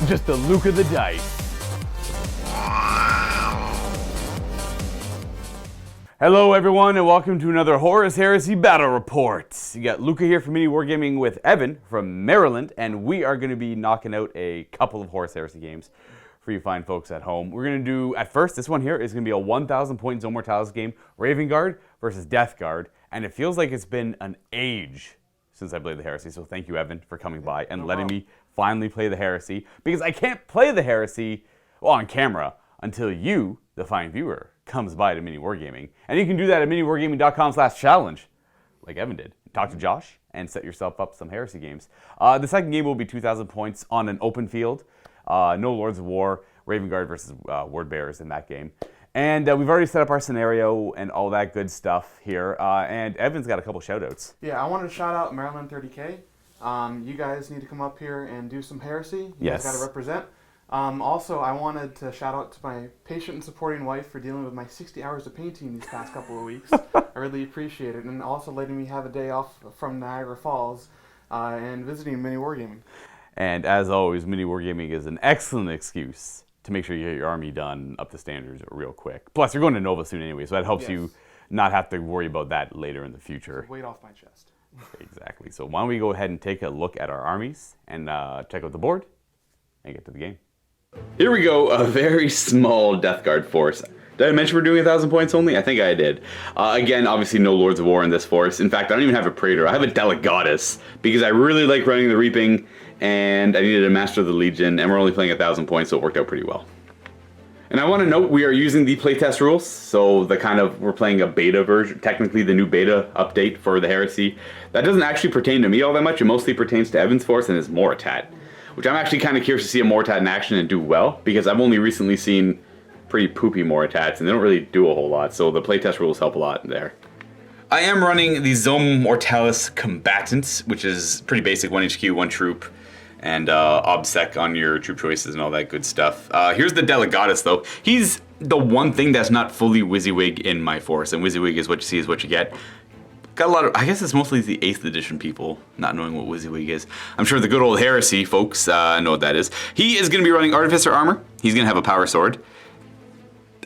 Just the Luka the dice. Hello everyone and welcome to another Horus Heresy Battle Report. You got Luka here from MiniWarGaming with Evan from Maryland, and we are going to be knocking out a couple of Horus Heresy games for you fine folks at home. We're going to do, at first, this one here is going to be a 1,000 point Zone Mortalis game, Raven Guard versus Death Guard, and it feels like it's been an age since I played the Heresy, so thank you Evan for coming by and letting me finally play the Heresy, because I can't play the Heresy on camera until you, the fine viewer, comes by to MiniWarGaming. And you can do that at miniwargaming.com/challenge, like Evan did. Talk to Josh and set yourself up some Heresy games. The second game will be 2,000 points on an open field. No Lords of War, Raven Guard versus Word Bearers in that game. And we've already set up our scenario and all that good stuff here. And Evan's got a couple shout outs. Yeah, I wanted to shout out Maryland 30K. You guys need to come up here and do some Heresy. You guys got to represent. Also, I wanted to shout out to my patient and supporting wife for dealing with my 60 hours of painting these past couple of weeks. I really appreciate it. And also letting me have a day off from Niagara Falls and visiting MiniWarGaming. And as always, MiniWarGaming is an excellent excuse to make sure you get your army done up to standards real quick. Plus, you're going to Nova soon anyway, so that helps you not have to worry about that later in the future. So weight off my chest. Exactly. So why don't we go ahead and take a look at our armies and check out the board and get to the game. Here we go, a very small Death Guard force. Did I mention we're doing 1,000 points only? I think I did. Again, obviously no Lords of War in this force. In fact, I don't even have a Praetor. I have a Delegatus because I really like running the Reaping and I needed a Master of the Legion, and we're only playing 1,000 points, so it worked out pretty well. And I want to note we are using the playtest rules, so we're playing a beta version, technically the new beta update for the Heresy. That doesn't actually pertain to me all that much. It mostly pertains to Evan's force and his Mortat, which I'm actually kind of curious to see a Mortat in action and do well, because I've only recently seen pretty poopy Mortats, and they don't really do a whole lot, so the playtest rules help a lot there. I am running the Zone Mortalis Combatants, which is pretty basic, 1 HQ, 1 troop, and OBSEC on your troop choices and all that good stuff. Here's the Delegatus, though. He's the one thing that's not fully WYSIWYG in my force, and WYSIWYG is what you see is what you get. Got a lot of, I guess it's mostly the 8th edition people not knowing what WYSIWYG is. I'm sure the good old Heresy folks know what that is. He is going to be running Artificer Armor. He's going to have a Power Sword.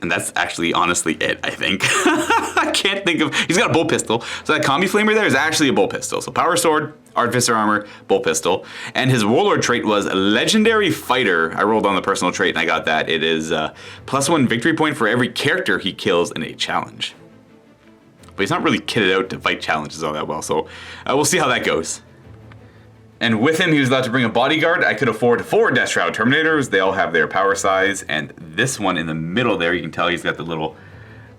And that's actually honestly it, I think. I can't think of, he's got a Bolt Pistol. So that Combi Flamer there is actually a Bolt Pistol. So Power Sword, Artificer Armor, Bolt Pistol. And his Warlord trait was Legendary Fighter. I rolled on the personal trait and I got that. It is +1 victory point for every character he kills in a challenge. But he's not really kitted out to fight challenges all that well, so we'll see how that goes. And with him, he was allowed to bring a bodyguard. I could afford 4 Death Shroud Terminators. They all have their power size, and this one in the middle there, you can tell he's got the little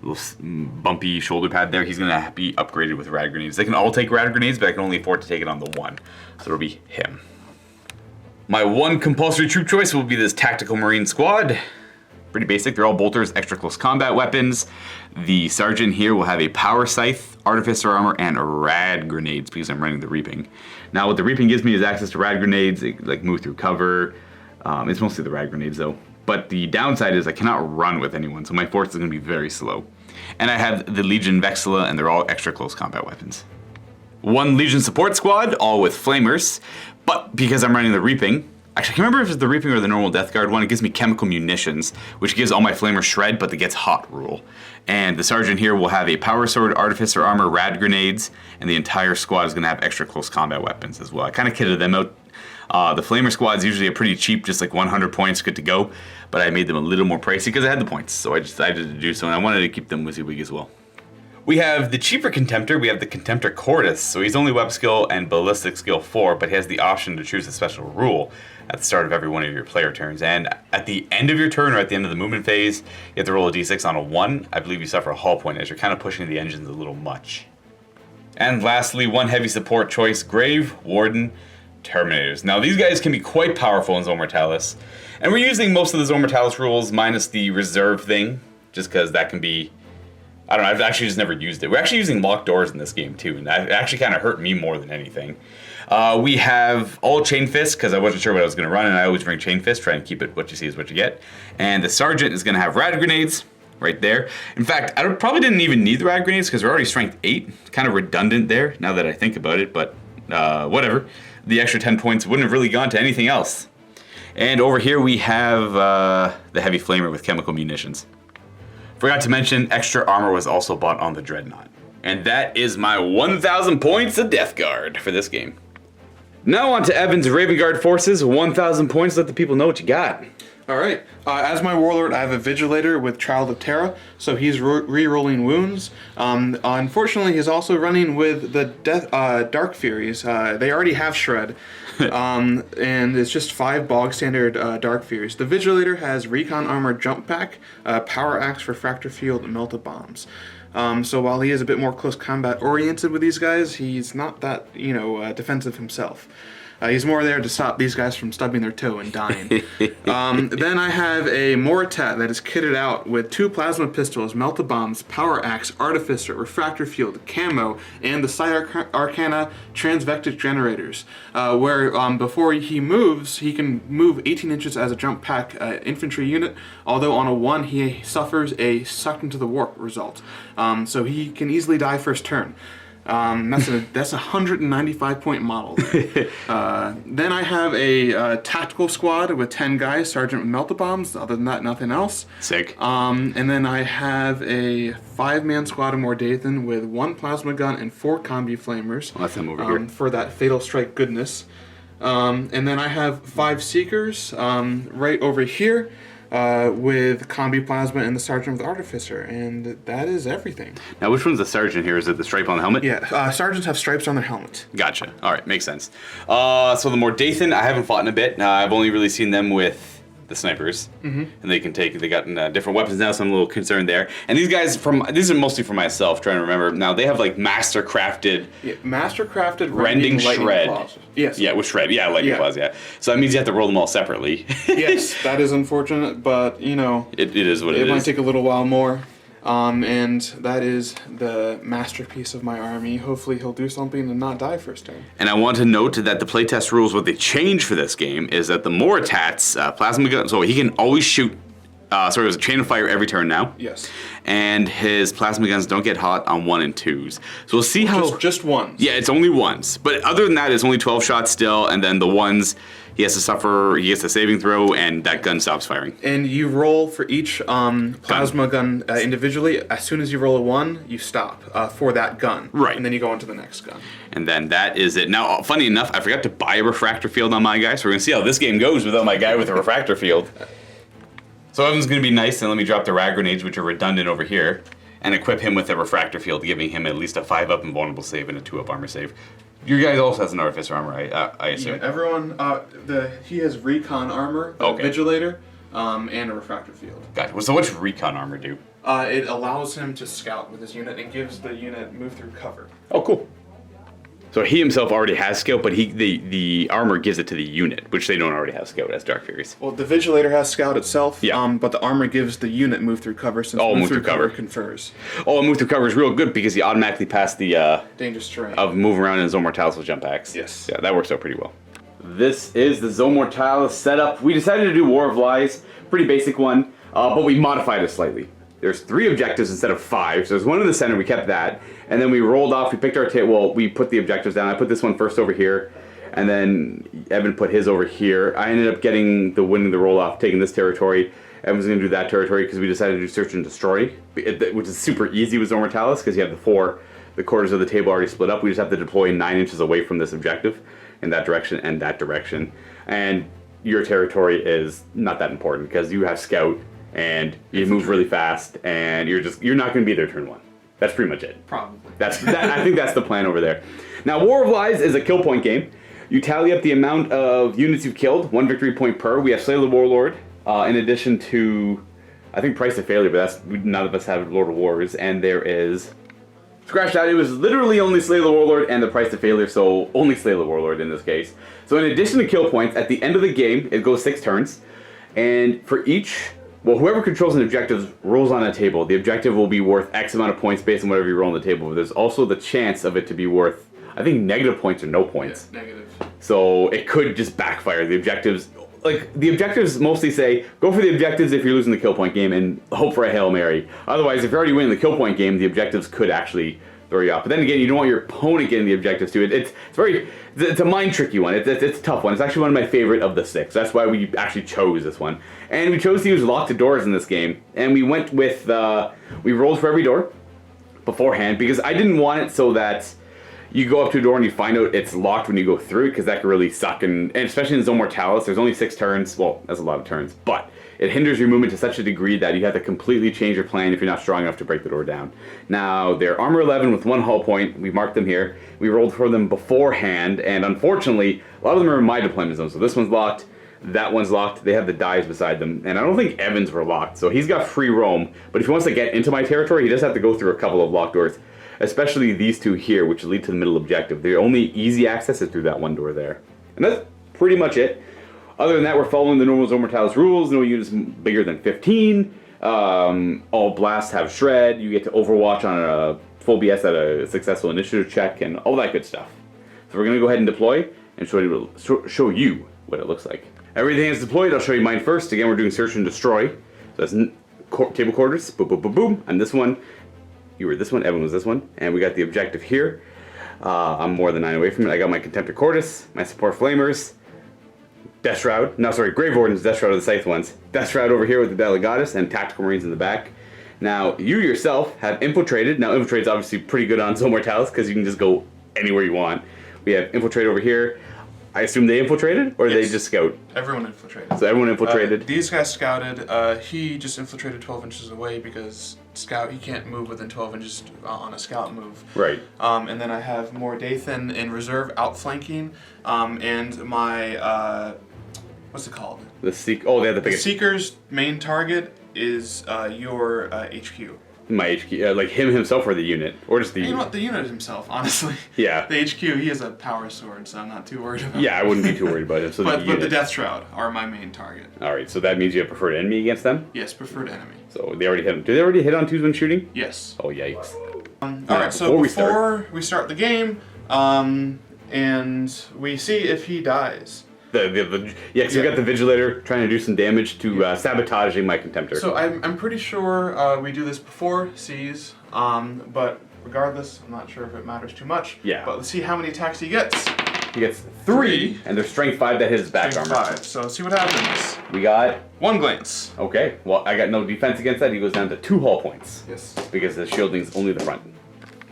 bumpy shoulder pad there. He's gonna be upgraded with rad grenades. They can all take rad grenades, but I can only afford to take it on the one, so it'll be him. My one compulsory troop choice will be this Tactical Marine Squad. Pretty basic, they're all bolters, extra close combat weapons. The sergeant here will have a power scythe, artificer armor, and rad grenades because I'm running the Reaping. Now what the Reaping gives me is access to rad grenades, like move through cover. It's mostly the rad grenades though. But the downside is I cannot run with anyone, so my force is going to be very slow. And I have the Legion Vexilla, and they're all extra close combat weapons. 1 Legion support squad, all with flamers, but because I'm running the Reaping, actually, I can't remember if it's the Reaping or the normal Death Guard one. It gives me chemical munitions, which gives all my flamers shred, but it gets hot rule. And the sergeant here will have a power sword, artificer armor, rad grenades, and the entire squad is going to have extra close combat weapons as well. I kind of kitted them out. The flamer squad's usually a pretty cheap, just like 100 points, good to go. But I made them a little more pricey because I had the points, so I decided to do so, and I wanted to keep them WYSIWYG as well. We have the cheaper Contemptor. We have the Contemptor Horus. So he's only web skill and ballistic skill 4, but he has the option to choose a special rule at the start of every one of your player turns. And at the end of your turn, or at the end of the movement phase, you have to roll a d6 on a 1. I believe you suffer a hull point as you're kind of pushing the engines a little much. And lastly, 1 heavy support choice, Grave Warden Terminators. Now these guys can be quite powerful in Zone Mortalis. And we're using most of the Zone Mortalis rules minus the reserve thing, just because that can be, I don't know, I've actually just never used it. We're actually using locked doors in this game too, and that actually kind of hurt me more than anything. We have all Chain Fist, because I wasn't sure what I was going to run, and I always bring Chain Fist, try and keep it what you see is what you get. And the Sergeant is going to have Rad Grenades right there. In fact, I probably didn't even need the Rad Grenades, because they're already Strength 8. Kind of redundant there, now that I think about it, but whatever. The extra 10 points wouldn't have really gone to anything else. And over here we have the Heavy Flamer with chemical munitions. Forgot to mention, extra armor was also bought on the Dreadnought. And that is my 1,000 points of Death Guard for this game. Now on to Evan's Raven Guard forces, 1,000 points. Let the people know what you got. All right. As my warlord, I have a Vigilator with Child of Terra, so he's re-rolling wounds. Unfortunately, he's also running with the Dark Furies. They already have Shred, and it's just 5 bog standard Dark Furies. The Vigilator has Recon Armor Jump Pack, Power Axe, Refractor Field, and Melta Bombs. So while he is a bit more close combat oriented with these guys, he's not that, defensive himself. He's more there to stop these guys from stubbing their toe and dying. Then I have a Mortat that is kitted out with 2 plasma pistols, Melta Bombs, Power Axe, Artificer, Refractor Field, Camo, and the Side Arcana Transvectic Generators, where before he moves, he can move 18 inches as a jump pack infantry unit, although on a 1 he suffers a Sucked into the Warp result. So he can easily die first turn. That's a 195 point model. Then I have a tactical squad with 10 guys, Sergeant with Melta Bombs. Other than that, nothing else. Sick. And then I have a 5-man squad of Mordathan with 1 plasma gun and 4 combi flamers. Well, that's them over here. For that fatal strike goodness. And then I have 5 seekers right over here. With Combi Plasma and the Sergeant with Artificer, and that is everything. Now, which one's the Sergeant here? Is it the stripe on the helmet? Yeah, Sergeants have stripes on their helmet. Gotcha. All right, makes sense. So the Mordathan, I haven't fought in a bit. I've only really seen them with the snipers, and they got different weapons now, so I'm a little concerned there. And these guys, these are mostly for myself, trying to remember. Now, they have like master crafted rending shred. Claws. Yes. Yeah, with shred. Yeah, lightning claws, yeah. So that means you have to roll them all separately. Yes, that is unfortunate, but, It is what it is. It might take a little while more. And that is the masterpiece of my army. Hopefully he'll do something and not die first turn. And I want to note that the playtest rules, what they changed for this game, is that the Mortat's plasma gun, so he can always shoot, it was a chain of fire every turn now. Yes. And his plasma guns don't get hot on 1 and 2s. So we'll see how... Just ones. Yeah, it's only ones. But other than that, it's only 12 shots still, and then the ones... He gets a saving throw, and that gun stops firing. And you roll for each plasma gun individually. As soon as you roll a 1, you stop for that gun. Right. And then you go on to the next gun. And then that is it. Now, funny enough, I forgot to buy a refractor field on my guy, so we're going to see how this game goes without my guy with a refractor field. So Evan's going to be nice, and let me drop the rag grenades, which are redundant over here, and equip him with a refractor field, giving him at least a 5-up invulnerable save and a 2-up armor save. Your guy also has an Artificer armor, I assume. Yeah, everyone, he has Recon armor, Vigilator, and a Refractor Field. Gotcha. So what's Recon armor do? It allows him to scout with his unit and gives the unit move through cover. Oh, cool. So he himself already has scout, but the armor gives it to the unit, which they don't already have scout as Dark Furies. Well, the Vigilator has scout itself, yeah. But the armor gives the unit move through cover, since move through cover confers. Oh, move through cover is real good because you automatically pass the dangerous terrain of moving around in Zone Mortalis with jump packs. Yes. Yeah, that works out pretty well. This is the Zone Mortalis setup. We decided to do War of Lies, pretty basic one, but we modified it slightly. There's 3 objectives instead of 5. So there's one in the center, we kept that. And then we rolled off, we picked our table, we put the objectives down. I put this one first over here, and then Evan put his over here. I ended up winning the roll off, taking this territory. Evan's gonna do that territory because we decided to do search and destroy, which is super easy with Zone Mortalis because you have the quarters of the table already split up. We just have to deploy 9 inches away from this objective in that direction and that direction. And your territory is not that important because you have scout, and you move really fast, and you're not going to be there turn 1. That's pretty much it. Probably. I think that's the plan over there. Now, War of Lies is a kill point game. You tally up the amount of units you've killed, 1 victory point per. We have Slay the Warlord, in addition to, I think, Price of Failure, but none of us have Lord of Wars, and there is... Scratch that, it was literally only Slay the Warlord and the Price of Failure, so only Slay the Warlord in this case. So in addition to kill points, at the end of the game, it goes 6 turns, and for each... Well, whoever controls an objective rolls on a table. The objective will be worth X amount of points based on whatever you roll on the table. But there's also the chance of it to be worth, I think, negative points or no points. Yeah, negative. So it could just backfire. The objectives mostly say, go for the objectives if you're losing the kill point game and hope for a Hail Mary. Otherwise, if you're already winning the kill point game, the objectives could actually throw you off. But then again, you don't want your opponent getting the objectives too. It's a mind tricky one. It's a tough one. It's actually one of my favorite of the 6. That's why we actually chose this one. And we chose to use locked doors in this game. And we went with we rolled for every door beforehand because I didn't want it so that you go up to a door and you find out it's locked when you go through it, because that could really suck. And especially in Zone Mortalis, there's only 6 turns. Well, that's a lot of turns, but it hinders your movement to such a degree that you have to completely change your plan if you're not strong enough to break the door down. Now, they're armor 11 with 1 hull point. We marked them here. We rolled for them beforehand, and unfortunately, a lot of them are in my deployment zone. So this one's locked, that one's locked. They have the dies beside them, and I don't think Evan's were locked. So he's got free roam, but if he wants to get into my territory, he does have to go through a couple of locked doors. Especially these 2 here, which lead to the middle objective. The only easy access is through that one door there. And that's pretty much it. Other than that, we're following the normal Zone Mortalis rules. No units bigger than 15. All blasts have shred. You get to overwatch on a full BS at a successful initiative check and all that good stuff. So we're going to go ahead and deploy and show you what it looks like. Everything is deployed. I'll show you mine first. Again, we're doing search and destroy. So that's table quarters. Boom, boom, boom, boom. And this one. You were this one, Evan was this one, and we got the objective here. I'm more than 9 away from it. I got my Contemptor Cordis, my Support Flamers, Death Shroud, Grave Wardens, Death Shroud of the Scythe ones. Death Shroud over here with the Delegatus and Tactical Marines in the back. Now, you yourself have Infiltrated. Now, Infiltrated's obviously pretty good on Zone Mortalis because you can just go anywhere you want. We have Infiltrate over here. I assume they infiltrated, or they just scout? Everyone infiltrated. So everyone infiltrated? These guys scouted. He just infiltrated 12 inches away because he can't move within 12 inches on a scout move. Right. And then I have more Dathan in reserve outflanking, and my, what's it called? They have the biggest. The Seeker's main target is your HQ. My HQ, like him himself or the unit? Or just the unit? You know what, the unit himself, honestly. Yeah. The HQ, he has a power sword, so I'm not too worried about Yeah, I wouldn't be too worried about it. So but the Death Shroud are my main target. Alright, so that means you have preferred enemy against them? Yes, preferred enemy. So they already hit him. Did they already hit on 2s when shooting? Yes. Oh, yikes. Alright, so before we start the game, and we see if he dies. Because we got the Vigilator trying to do some damage to sabotaging my Contemptor. So I'm pretty sure we do this before C's, but regardless, I'm not sure if it matters too much. Yeah. But let's see how many attacks he gets. He gets 3, and there's Strength 5 that hits his back Strength armor. 5, so let's see what happens. We got 1 glance. Okay, well, I got no defense against that. He goes down to 2 hull points. Yes. Because the shielding's only the front.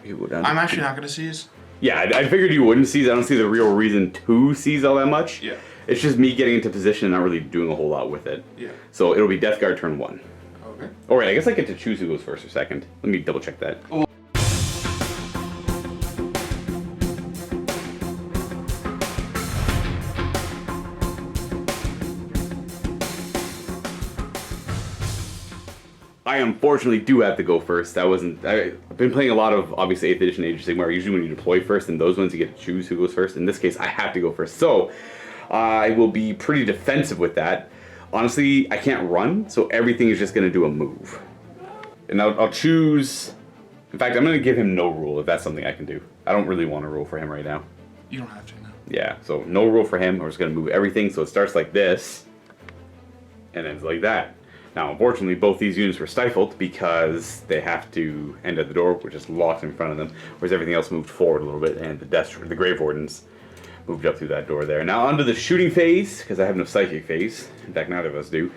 I'm actually not going to seize. Yeah, I figured you wouldn't seize. I don't see the real reason to seize all that much. Yeah. It's just me getting into position and not really doing a whole lot with it. Yeah. So it'll be Death Guard turn 1. Okay. Alright, I guess I get to choose who goes first or second. Let me double check that. Oh. I unfortunately do have to go first. I've been playing a lot of, obviously, 8th edition Age of Sigmar. Usually when you deploy first, and those ones you get to choose who goes first. In this case, I have to go first. So, I will be pretty defensive with that. Honestly, I can't run, so everything is just going to do a move. And I'll choose... In fact, I'm going to give him no rule, if that's something I can do. I don't really want to roll for him right now. You don't have to, no. Yeah, so no rule for him. We're just going to move everything, so it starts like this, and ends like that. Now, unfortunately, both these units were stifled because they have to end at the door, which is locked in front of them, whereas everything else moved forward a little bit, and the Grave Wardens moved up through that door there. Now, onto the shooting phase, because I have no psychic phase. In fact, neither of us do.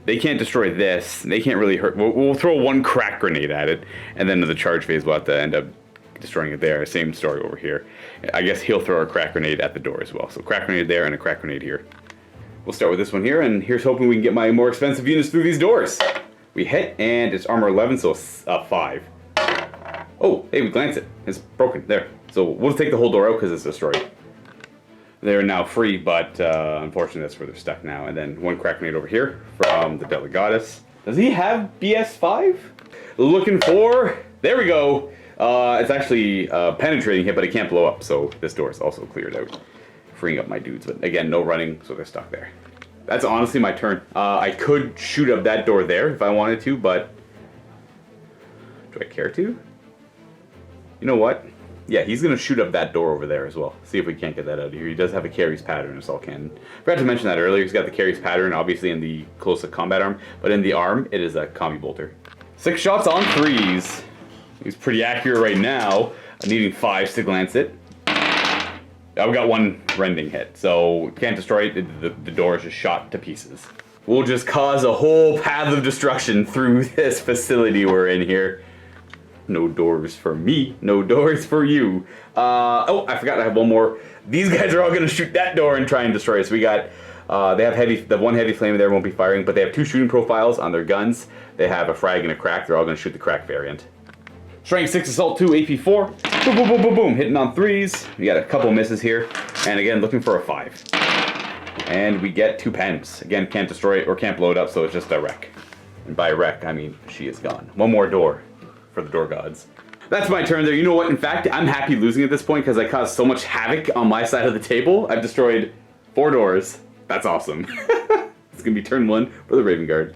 They can't destroy this. They can't really hurt. We'll throw 1 crack grenade at it, and then in the charge phase, we'll have to end up destroying it there. Same story over here. I guess he'll throw a crack grenade at the door as well. So crack grenade there and a crack grenade here. We'll start with this one here, and here's hoping we can get my more expensive units through these doors. We hit, and it's armor 11, so 5. Oh, hey, we glance it. It's broken. There. So we'll take the whole door out because it's destroyed. They're now free, but unfortunately that's where they're stuck now. And then 1 crack grenade over here from the Delegatus. Does he have BS5? Looking for... There we go. It's actually penetrating hit, but it can't blow up, so this door is also cleared out, freeing up my dudes. But again, no running, so they're stuck there. That's honestly my turn. I could shoot up that door there if I wanted to, but do I care to? You know what? Yeah, he's going to shoot up that door over there as well. See if we can't get that out of here. He does have a carries pattern, it's all cannon. Forgot to mention that earlier. He's got the carries pattern, obviously in the close combat arm, but in the arm, it is a combi bolter. 6 shots on 3s. He's pretty accurate right now. I'm needing 5s to glance it. I've got 1 rending hit, so can't destroy it. The door is just shot to pieces. We'll just cause a whole path of destruction through this facility we're in here. No doors for me, no doors for you. Oh, I forgot I have 1 more. These guys are all gonna shoot that door and try and destroy us. We got, they have the 1 heavy flame there won't be firing, but they have 2 shooting profiles on their guns. They have a frag and a crack. They're all gonna shoot the crack variant. Strength 6, Assault 2, AP 4. Boom, boom, boom, boom, boom. Hitting on 3s. We got a couple misses here. And again, looking for a 5. And we get 2 pens. Again, can't destroy it or can't blow it up, so it's just a wreck. And by wreck, I mean she is gone. 1 more door for the door gods. That's my turn there. You know what? In fact, I'm happy losing at this point because I caused so much havoc on my side of the table. I've destroyed 4 doors. That's awesome. It's going to be turn 1 for the Raven Guard.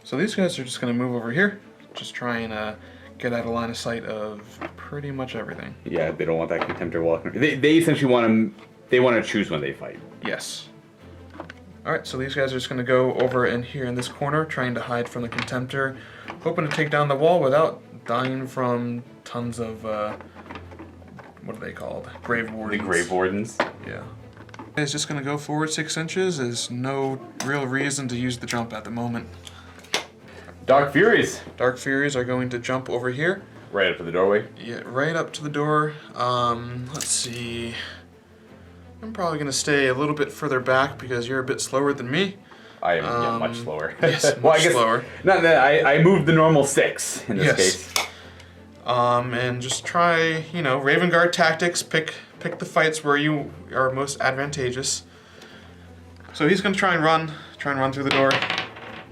So these guys are just going to move over here, just try and get out of line of sight of pretty much everything. Yeah, they don't want that contemptor walking. They essentially want to choose when they fight. Yes. Alright, so these guys are just going to go over in here in this corner, trying to hide from the contemptor, hoping to take down the wall without dying from tons of, what are they called? Grave Wardens. The Grave Wardens? Yeah. It's just going to go forward 6 inches. There's no real reason to use the jump at the moment. Dark Furies. Dark Furies are going to jump over here. Right up to the doorway? Yeah, right up to the door. Let's see. I'm probably going to stay a little bit further back because you're a bit slower than me. I am much slower. Yes, much slower. Not that I moved the normal 6 in this case. And just try, you know, Raven Guard tactics. Pick the fights where you are most advantageous. So he's going to try and run through the door.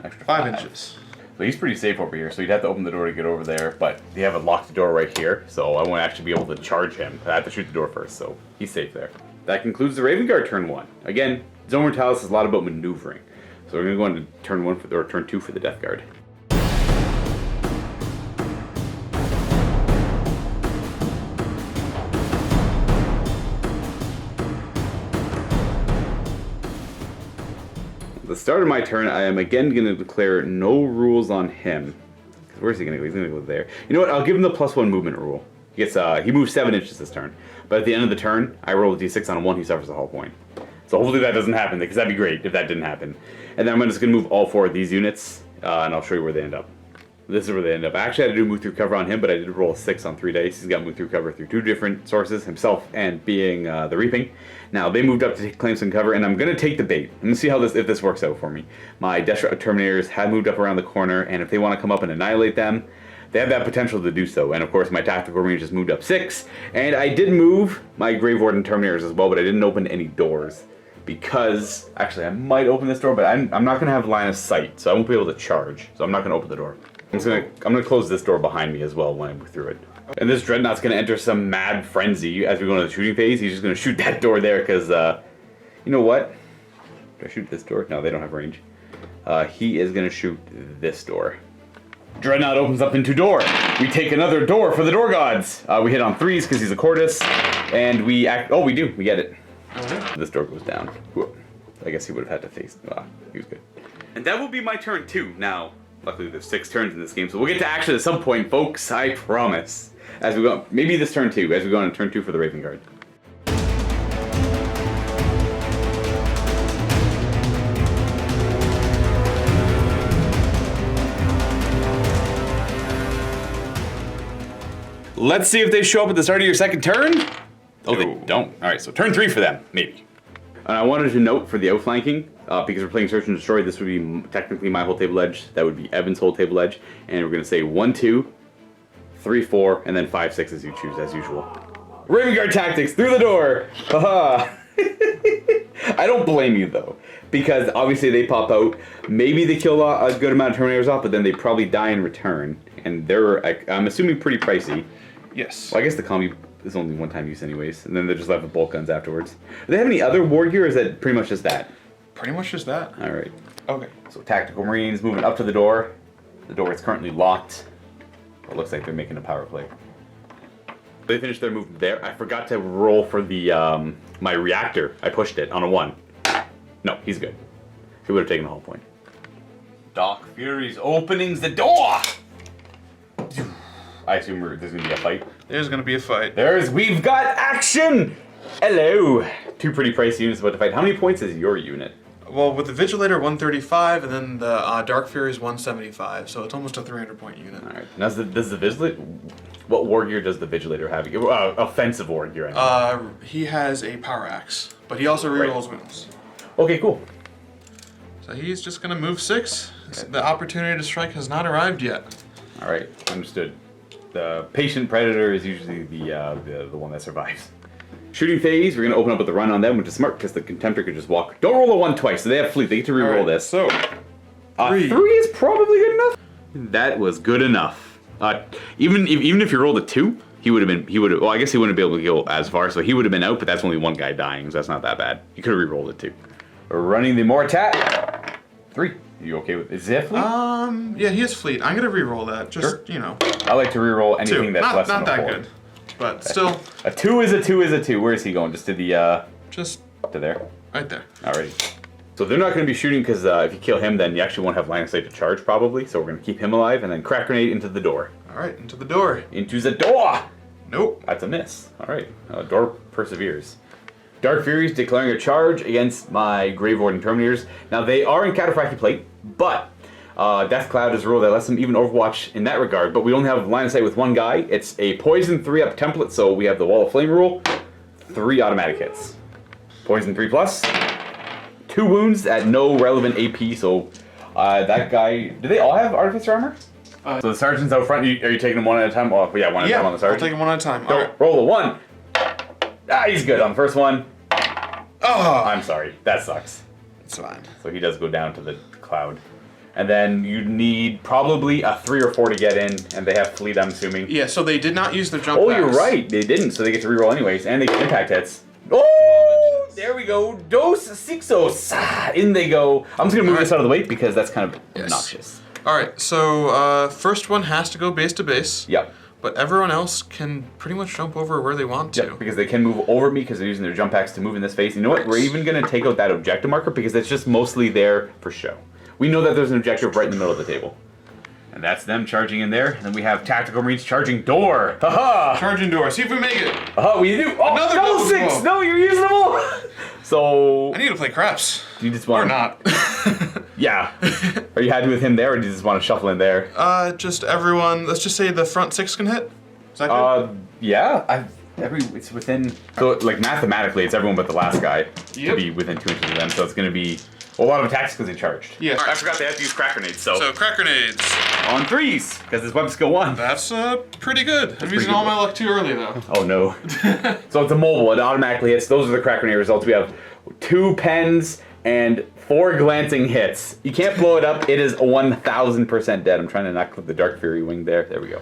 Extra 5 inches. So he's pretty safe over here, so you'd have to open the door to get over there, but they have a locked door right here, so I won't actually be able to charge him. I have to shoot the door first, so he's safe there. That concludes the Raven Guard turn 1. Again, Zone Mortalis is a lot about maneuvering. So we're going to go into turn 1 or turn 2 for the Death Guard. At the start of my turn, I am again going to declare no rules on him. Where's he going to go? He's going to go there. You know what? I'll give him the +1 movement rule. He gets he moves 7 inches this turn. But at the end of the turn, I roll a d6 on a 1, he suffers a hull point. So hopefully that doesn't happen, because that'd be great if that didn't happen. And then I'm just going to move all 4 of these units, and I'll show you where they end up. This is where they end up. I actually had to do move through cover on him, but I did roll a 6 on 3 dice. He's got move through cover through 2 different sources, himself and being the Reaping. Now, they moved up to claim some cover, and I'm going to take the bait. I'm going to see how if this works out for me. My Death Terminators have moved up around the corner, and if they want to come up and annihilate them, they have that potential to do so. And of course, my Tactical Range just moved up 6, and I did move my Grave Warden Terminators as well, but I didn't open any doors. Because, actually, I might open this door, but I'm not going to have line of sight, so I won't be able to charge. So I'm not going to open the door. I'm going to close this door behind me as well when I move through it. And this Dreadnought's going to enter some mad frenzy as we go into the shooting phase. He's just going to shoot that door there because, you know what? Do I shoot this door? No, they don't have range. He is going to shoot this door. Dreadnought opens up into door. We take another door for the door gods. We hit on 3s because he's a Cordis. And we act... Oh, we do. We get it. Okay. This door goes down. Whoa. I guess he would have had to face... he was good. And that will be my turn 2. Now, luckily there's 6 turns in this game, so we'll get to action at some point, folks. I promise. As we go... Maybe this turn 2, as we go on to turn 2 for the Raven Guard. Let's see if they show up at the start of your second turn. Oh, they don't. All right, so turn 3 for them, maybe. And I wanted to note for the outflanking, because we're playing Search and Destroy, this would be technically my whole table edge. That would be Evan's whole table edge. And we're going to say 1, 2, 3, 4, and then 5, 6 as you choose, as usual. Raven Guard tactics, through the door. Haha. I don't blame you, though, because obviously they pop out. Maybe they kill a good amount of Terminators off, but then they probably die in return. And they're, I'm assuming, pretty pricey. Yes. Well, I guess the combi is only 1-time use anyways, and then they're just left with bolt guns afterwards. Do they have any other war gear, or is that pretty much just that? Pretty much just that. Alright. Okay. So Tactical Marines moving up to the door. The door is currently locked. It looks like they're making a power play. They finished their move there. I forgot to roll for the my reactor. I pushed it on a 1. No, he's good. He would have taken the whole point. Doc Fury's openings the door! I assume there's gonna be a fight. There's gonna be a fight. We've got action! Hello! 2 pretty pricey units about to fight. How many points is your unit? Well, with the Vigilator, 135, and then the Dark Fury is 175, so it's almost a 300-point unit. Alright. Now, does the Vigilator... What war gear does the Vigilator have? Offensive war gear, I mean. He has a Power Axe, but he also rerolls wounds. Okay, cool. So he's just gonna move 6. Okay. The opportunity to strike has not arrived yet. Alright, understood. The patient predator is usually the one that survives. Shooting phase, we're going to open up with the run on them, which is smart because the Contemptor could just walk. Don't roll a 1 twice, so they have fleet. They get to reroll this. So, 3. 3 is probably good enough. That was good enough. Even if you rolled a 2, well, I guess he wouldn't be able to go as far, so he would have been out, but that's only 1 guy dying, so that's not that bad. You could have rerolled it too. We're running the Mortat. 3. You okay with is that fleet? Yeah, he has fleet. I'm gonna reroll that. Just you know. I like to reroll anything 2. that's less than a 4. Not that good, but still. A 2 is a 2 is a 2. Where is he going? Just to the Just to there. Right there. Alrighty. So they're not going to be shooting because if you kill him, then you actually won't have line of sight to charge probably. So we're going to keep him alive and then crack grenade into the door. All right, into the door. Into the door. Nope. That's a miss. All right. Door perseveres. Dark Furies declaring a charge against my Grave Warden Terminators. Now they are in Cataphractic Plate, but Death Cloud is a rule that lets them even Overwatch in that regard. But we only have line of sight with 1 guy. It's a poison 3-up template, so we have the Wall of Flame rule. 3 automatic hits. Poison 3+. 2 wounds at no relevant AP, so that guy... Do they all have Artificer armor? So the Sergeant's out front. Are you taking them one at a time? Oh, yeah, one at a time on the Sergeant. I'll take them one at a time. Go, right. Roll a 1. He's good on the first one. Oh! I'm sorry. That sucks. It's fine. So he does go down to the cloud. And then you need probably a 3 or 4 to get in, and they have fleet, I'm assuming. Yeah, so they did not use their jump Oh, packs. you're right. They didn't, so they get to reroll anyways, and they get impact hits. Oh! There we go. Dos Sixos. In they go. I'm just going to move this out of the way because that's kind of obnoxious. Alright, so first one has to go base to base. Yep. But everyone else can pretty much jump over where they want to. Yep, because they can move over me because they're using their jump packs to move in this phase. You know what? We're even going to take out that objective marker because it's just mostly there for show. We know that there's an objective right in the middle of the table. And that's them charging in there. And then we have Tactical Marines charging door. Haha! Charging door. See if we make it. Haha, we do. Oh, Another double double 6! blow. No, you're using them all! So... I need to play craps. Do you just want Or not. Yeah. Are you happy with him there, or do you just want to shuffle in there? Just everyone, let's just say the front 6 can hit. Is that good? Yeah. It's within... So, like, mathematically, it's everyone but the last guy to be within 2 inches of them, so it's going to be... Well, a lot of attacks because they charged. Yeah. I forgot they have to use crack grenades, So crack grenades. On 3s, because it's weapon skill 1. That's pretty good. I'm using all my luck too early, though. Oh, no. So it's a mobile. It automatically hits. Those are the crack grenade results. We have 2 pens and 4 glancing hits. You can't blow it up. It is 1,000% dead. I'm trying to not clip the Dark Fury wing there. There we go.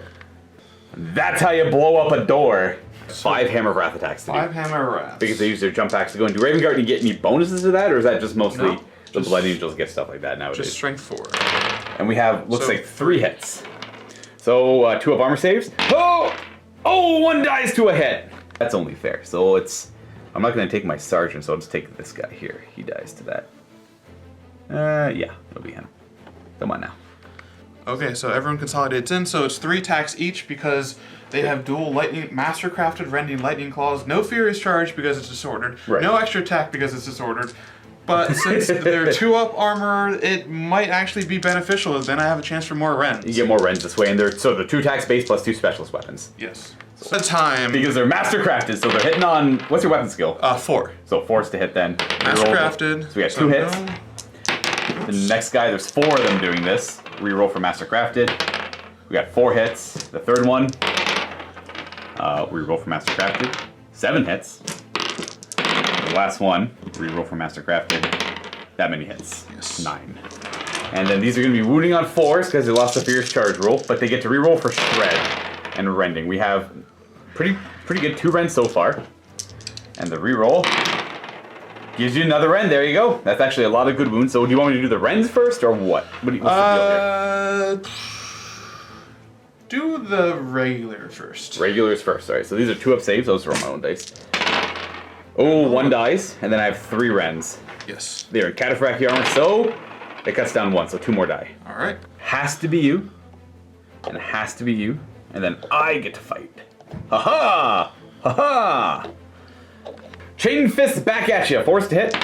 That's how you blow up a door. 5 Hammer of Wrath attacks to do. 5 Hammer of Wrath. Because they use their jump packs to go into Raven Guard. Do you get any bonuses to that, or is that just mostly... No. The Blood Angels get stuff like that nowadays. Just strength 4. And we have, looks like 3 hits. So, 2 up armor saves. Oh! Oh, 1 dies to a hit! That's only fair. So it's, I'm not going to take my Sergeant, so I'll just take this guy here. He dies to that. Yeah, it'll be him. Come on now. Okay, so everyone consolidates in, so it's 3 attacks each because they have dual lightning, mastercrafted rending lightning claws. No Furious Charge because it's disordered. Right. No extra attack because it's disordered. But since they're 2-up armor, it might actually be beneficial. Then I have a chance for more rends. You get more rends this way, and they're 2 attacks base plus 2 specialist weapons. Yes. So the time. Because they're mastercrafted, so they're hitting on, what's your weapon skill? 4. So 4's to hit then. Mastercrafted. So we got 2 hits. The next guy, there's 4 of them doing this. Reroll for mastercrafted. We got 4 hits. The third one, reroll for mastercrafted. 7 hits. The last one, reroll for mastercrafted. That many hits. Yes. 9. And then these are going to be wounding on 4s because they lost the Fierce Charge rule, but they get to reroll for shred and rending. We have pretty good 2 rends so far. And the reroll gives you another rend. There you go. That's actually a lot of good wounds. So do you want me to do the rends first or what? What's the deal here? do the regular first. Regulars first. All right, so these are 2-up saves. Those are my own dice. Oh, 1 dies, and then I have 3 Rens. Yes. They're in Cataphractii armor, so it cuts down 1, so 2 more die. All right. Has to be you, and it has to be you, and then I get to fight. Ha-ha! Ha-ha! Chain Fist back at you. Forced to hit.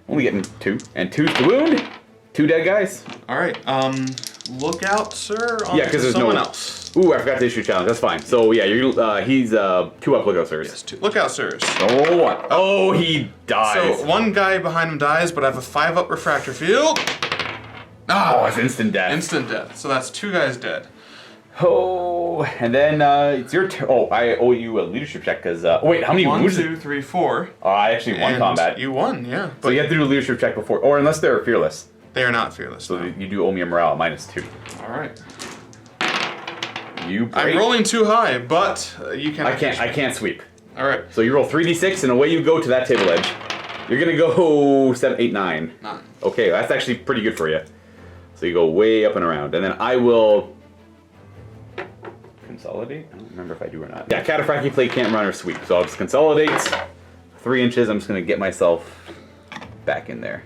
Only getting 2, and 2's to wound. 2 dead guys. All right. Look out, sir. Yeah, because there's someone no else. Ooh, I forgot to issue challenge. That's fine. So yeah, you're he's 2-up lookout, sirs. Yes, 2. Look out, sirs. Oh, what? Oh, he dies. So 1 guy behind him dies, but I have a 5-up refractor field. Oh, it's instant death. Instant death. So that's 2 guys dead. Oh, and then it's your turn. Oh, I owe you a leadership check because. Oh, wait, how many 1, wounds? 2, 3, 4. I actually won And combat. You won, yeah. So you have to do a leadership check before, or unless they're fearless. They are not fearless. So no. you do owe me a morale -2. All right. You break. I'm rolling too high, but you can. I can't sweep. All right. So you roll 3d6 and away you go to that table edge. You're gonna go 7, 8, 9. 9. Okay, that's actually pretty good for you. So you go way up and around, and then I will consolidate. I don't remember if I do or not. Yeah, Cataphractii plate can't run or sweep, so I'll just consolidate 3 inches. I'm just gonna get myself back in there.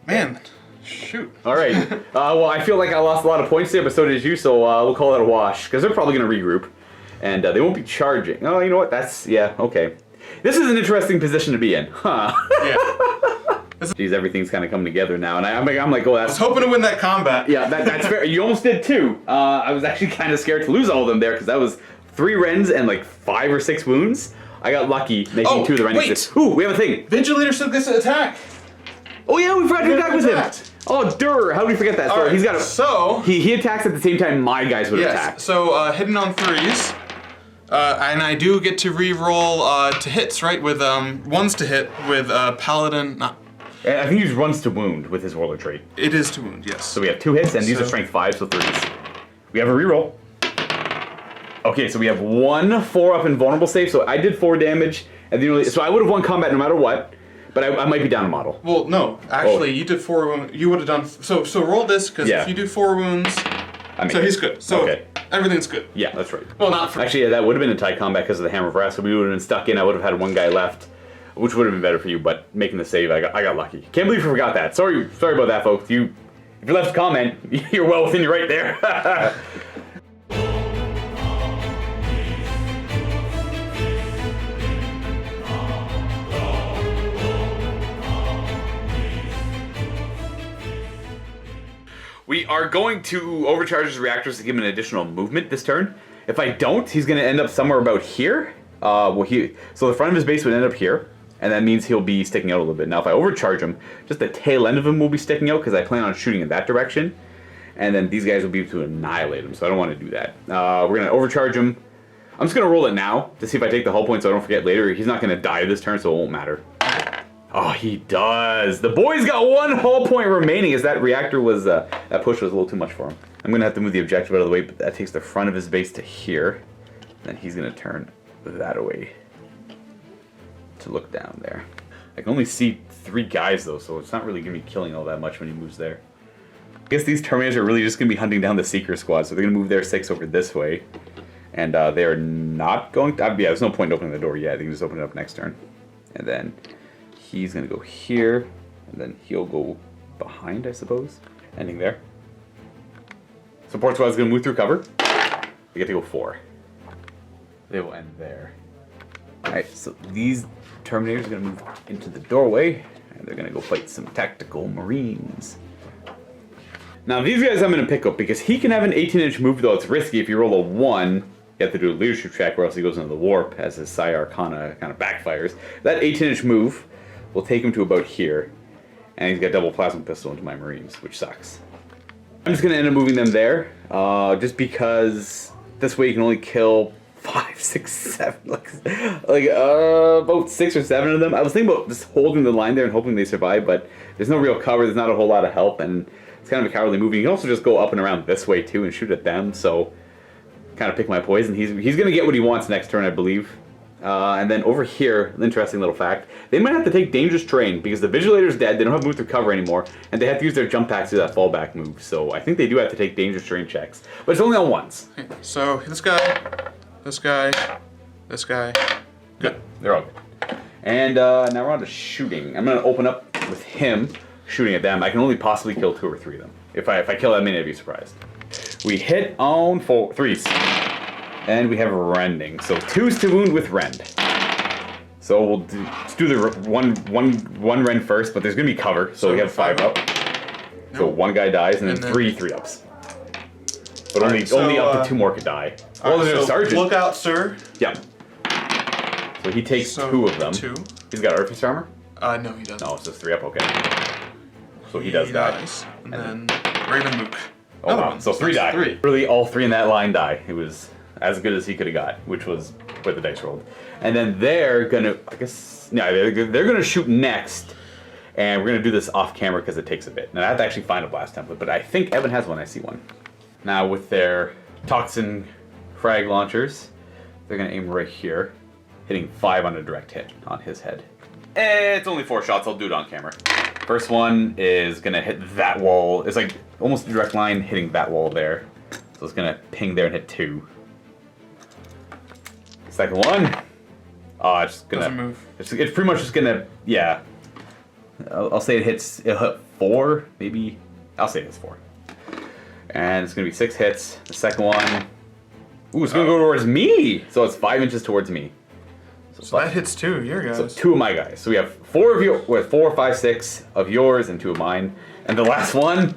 Man, shoot. All right. Well, I feel like I lost a lot of points there, but so did you. So we'll call that a wash because they're probably gonna regroup, and they won't be charging. Oh, you know what? That's okay. This is an interesting position to be in, huh? Yeah. Geez, everything's kind of coming together now, and I'm like, oh, I was that's. hoping to win that combat. Yeah, that's fair. You almost did too. I was actually kind of scared to lose all of them there because that was 3 Rens and like 5 or 6 wounds. I got lucky making 2 of the Rens. Wait. Ooh, we have a thing. Vigilator still gets to attack. Oh yeah, we forgot to attack with him. attacked. Oh, durr! How did we forget that? All So right, he's got a. So He attacks at the same time my guys would attack. yes. So hidden on 3s. And I do get to re-roll to hits, right? With 1s to hit with Paladin. I think he just runs to wound with his roller trait. It is to wound, yes. So we have 2 hits, and these are strength 5, so 3s. We have a reroll. Okay, so we have 1 4-up invulnerable save. So I did 4 damage, and so I would have won combat no matter what, but I might be down a model. Well, no, actually, you did 4 wounds. You would have done. So roll this because if you do 4 wounds, so he's good. So everything's good. Yeah, that's right. Well, not for actually. Yeah, that would have been a tight combat because of the Hammer of Wrath. So we would have been stuck in. I would have had 1 guy left, which would have been better for you. But making the save, I got lucky. Can't believe you forgot that. Sorry about that, folks. If you left a comment, you're well within your right there. We are going to overcharge his reactors to give him an additional movement this turn. If I don't, he's going to end up somewhere about here. So the front of his base would end up here, and that means he'll be sticking out a little bit. Now, if I overcharge him, just the tail end of him will be sticking out because I plan on shooting in that direction, and then these guys will be able to annihilate him. So I don't want to do that. We're going to overcharge him. I'm just going to roll it now to see if I take the hull point so I don't forget later. He's not going to die this turn, so it won't matter. Oh, he does. The boy's got 1 hull point remaining as that reactor was, that push was a little too much for him. I'm going to have to move the objective out of the way, but that takes the front of his base to here. Then he's going to turn that away to look down there. I can only see 3 guys though, so it's not really going to be killing all that much when he moves there. I guess these Terminators are really just going to be hunting down the Seeker squad, so they're going to move their 6 over this way. And they are not going to... yeah, there's no point in opening the door yet. They can just open it up next turn. And then he's going to go here, and then he'll go behind, I suppose. Ending there. Support squad is going to move through cover. They get to go 4. They will end there. Alright, so these Terminators are going to move into the doorway, and they're going to go fight some tactical Marines. Now these guys I'm going to pick up because he can have an 18-inch move, though it's risky. If you roll a 1, you have to do a leadership check or else he goes into the warp as his Psi Arcana kind of backfires. That 18-inch move will take him to about here, and he's got double plasma pistol into my Marines, which sucks. I'm just going to end up moving them there, just because this way you can only kill 5, 6, 7, about 6 or 7 of them. I was thinking about just holding the line there and hoping they survive, but there's no real cover, there's not a whole lot of help, and it's kind of a cowardly move. You can also just go up and around this way too and shoot at them, so kind of pick my poison. He's going to get what he wants next turn, I believe. And then over here, an interesting little fact, they might have to take Dangerous Terrain because the Vigilator's dead, they don't have to move through cover anymore, and they have to use their jump packs to do that fallback move. So I think they do have to take Dangerous Terrain checks. But it's only on ones. So this guy, this guy, this guy. Good. They're all good. And now we're on to shooting. I'm going to open up with him shooting at them. I can only possibly kill 2 or 3 of them. If I kill that many, I'd be surprised. We hit on 3s. And we have rending. So 2s to wound with rend. So let's do the one rend first, but there's going to be cover. So we have 5 up. No. So 1 guy dies, and then 3 3-ups. But only up to 2 more could die. Well, there's a sergeant. Look out, sir. Yep. So he takes 2 of them. 2. He's got Artifice armor? No, he doesn't. No, it's just 3 up, okay. So he does die. And then Raven Luke. Oh wow, so 3 die. 3. Really, all 3 in that line die. It was as good as he could have got, which was what the dice rolled. And then they're gonna, I guess, yeah, they're gonna shoot next. And we're gonna do this off camera because it takes a bit. And I have to actually find a blast template, but I think Evan has one, I see one. Now with their Toxin frag launchers, they're gonna aim right here, hitting 5 on a direct hit on his head. It's only 4 shots, I'll do it on camera. First one is gonna hit that wall. It's like almost a direct line hitting that wall there. So it's gonna ping there and hit 2. Second one, it's gonna doesn't move. It's pretty much just gonna, yeah. I'll say it'll hit 4, maybe. I'll say it's 4. And it's gonna be 6 hits. The second one, ooh, it's gonna go towards me. So it's 5 inches towards me. So that hits 2 of your guys. So 2 of my guys. So we have 4 of you, with 4, 5, 6 of yours and 2 of mine. And the last one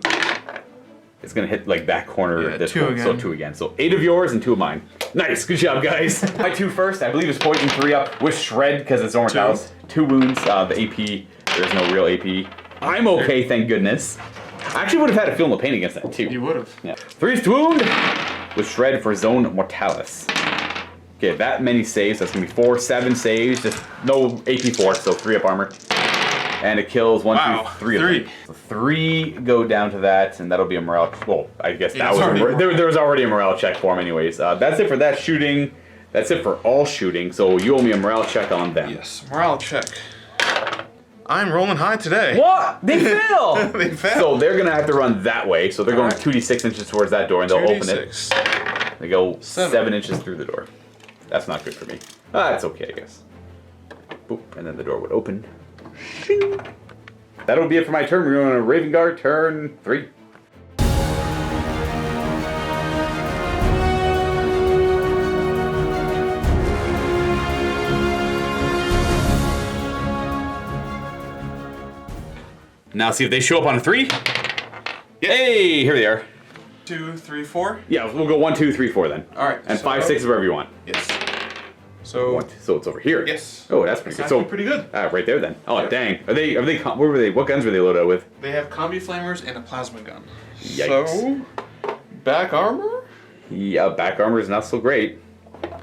is gonna hit like that corner. Yeah, this 2 one. again. So 2 again. So 8 of yours and 2 of mine. Nice, good job, guys. My 2 first, I believe, is poison 3 up with shred because it's Zone Mortalis. 2 wounds. The AP, there's no real AP. I'm okay, thank goodness. I actually would have had a feel no pain against that too. You would have. Yeah. 3's to wound with shred for Zone Mortalis. Okay, that many saves. That's gonna be 4, 7 saves. Just no AP force, so 3 up armor. And it kills 1, 2, 3 of them. So 3 go down to that, and that'll be a morale. Well, I guess that was there was already a morale check for him, anyways. That's it for that shooting. That's it for all shooting. So you owe me a morale check on them. Yes, morale check. I'm rolling high today. What? They fail. They fail. So they're gonna have to run that way. So they're going 2d6 inches towards that door, and they'll open it. They go 7 inches through the door. That's not good for me. It's okay, I guess. Boop, and then the door would open. Shing. That'll be it for my turn. We're going to Raven Guard, turn 3. Now see if they show up on a 3. Yep. Hey, here they are. 2, 3, 4. Yeah, we'll go 1, 2, 3, 4 then. All right. And so 5, 6 is wherever you want. Yes. So it's over here. Yes. Oh, that's pretty good. So pretty good. Right there then. Oh, yeah. Dang. Are they? Where were they? What guns were they loaded out with? They have combi flamers and a plasma gun. Yikes. So back armor? Yeah, back armor is not so great.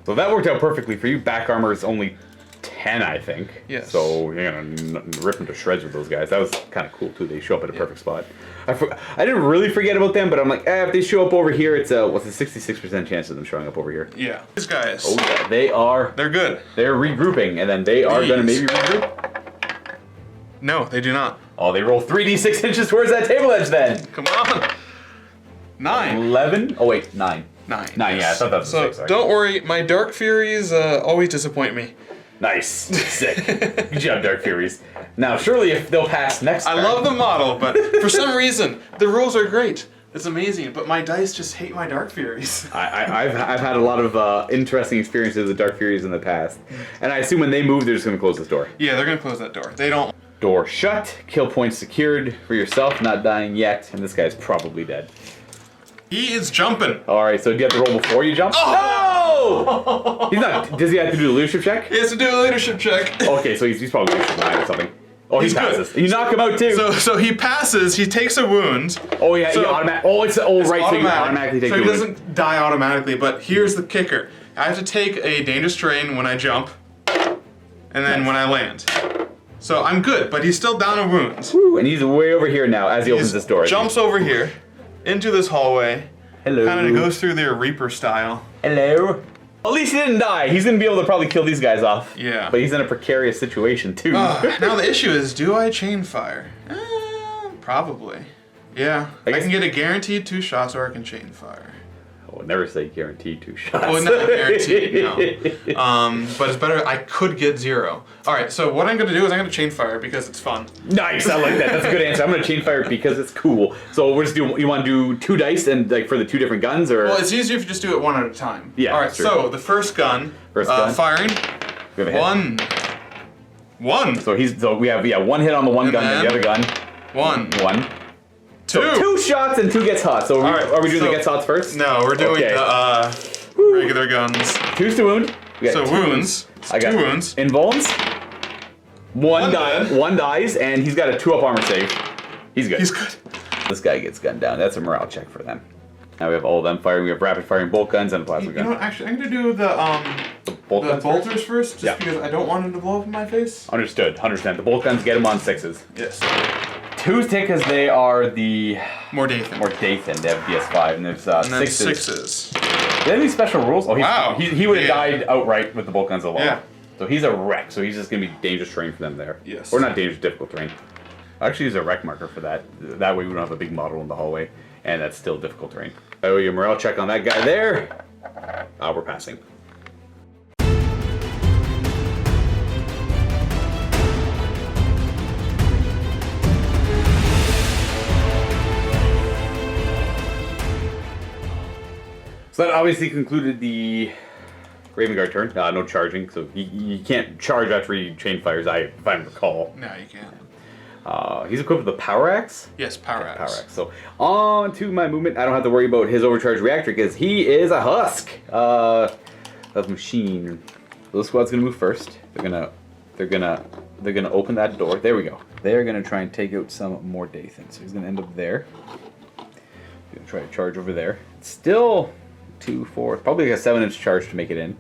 So that worked out perfectly for you. Back armor is only 10, I think. Yes. So you're gonna rip them to shreds with those guys. That was kind of cool too. They show up at a perfect spot. I didn't really forget about them, but I'm like, if they show up over here, it's what's a 66% chance of them showing up over here? Yeah. These guys. Oh yeah, they are. They're good. They're regrouping, and then they are gonna maybe regroup. No, they do not. Oh, they roll 3d6 inches towards that table edge then. Come on. 9. 11. Oh wait, 9. 9. 9. Yeah, I thought that was so 6. Sorry. Don't worry, my Dark Furies always disappoint me. Nice. Sick. Good job, Dark Furies. Now, surely if they'll pass next turn. I love the model, but for some reason, the rules are great. It's amazing, but my dice just hate my Dark Furies. I've had a lot of interesting experiences with Dark Furies in the past. And I assume when they move, they're just going to close this door. Yeah, they're going to close that door. They don't. Door shut. Kill point secured for yourself, not dying yet. And this guy's probably dead. He is jumping. Alright, so do you have to roll before you jump? Oh! No! He's not. Does he have to do a leadership check? He has to do a leadership check. Okay, so he's probably leadership 9 or something. Oh, he passes. Good. You knock him out too. So he passes. He takes a wound. Oh yeah, so he automatic. Oh, it's right. So you automatically take. So the he wound. doesn't die automatically. But here's the kicker: I have to take a dangerous terrain when I jump, and then when I land. So I'm good, but he's still down a wound. Woo, and he's way over here now as he opens this door. Jumps over here, into this hallway. Hello. Kind of goes through their Reaper style. Hello. At least he didn't die. He's gonna be able to probably kill these guys off. Yeah. But he's in a precarious situation too. Now the issue is, do I chain fire? Probably. Yeah. I can get a guaranteed 2 shots, or I can chain fire. I would never say guaranteed 2 shots. Well, not guaranteed, no. But it's better. I could get 0. All right. So what I'm gonna do is I'm gonna chain fire because it's fun. Nice. I like that. That's a good answer. I'm gonna chain fire because it's cool. So we're just doing. You want to do 2 dice and like for the 2 different guns, or? Well, it's easier if you just do it 1 at a time. Yeah. All right. So the first gun. Firing. We have a hit. 1. So we have 1 hit on the one gun and the other gun. 1. 1. 2. So 2 shots and 2 gets hot. So are we doing the gets hots first? No, we're doing the regular guns. 2's to wound. So wounds. I got 2 wounds. Invulns. 1 dies, and he's got a 2-up armor save. He's good. He's good. This guy gets gunned down. That's a morale check for them. Now we have all of them firing. We have rapid firing bolt guns and a plasma gun. You know what? Actually, I'm gonna do the bolters first, just because I don't want him to blow up in my face. Understood. 100%. The bolt guns get him on 6s. Yes. 2s take because they are the Mortathan. They have DS5, and there's 6s. Do they have any special rules? Oh, Wow. He would have died outright with the bolt guns alone. Yeah. So he's a wreck. So he's just gonna be dangerous terrain for them there. Yes. Or not dangerous, difficult terrain. I'll actually use a wreck marker for that. That way we don't have a big model in the hallway, and that's still difficult terrain. Oh, your morale check on that guy there. We're passing. So that obviously concluded the Raven Guard turn. No charging, so you can't charge after he chain fires, if I recall. No, you can't. He's equipped with a power axe? Yes, power axe. Power axe. So, on to my movement. I don't have to worry about his overcharged reactor because he is a husk of machine. So this squad's gonna move first. They're gonna open that door. There we go. They're gonna try and take out some more Dathan. So he's gonna end up there. He's gonna try to charge over there. It's still 2, 4, probably like a 7-inch charge to make it in.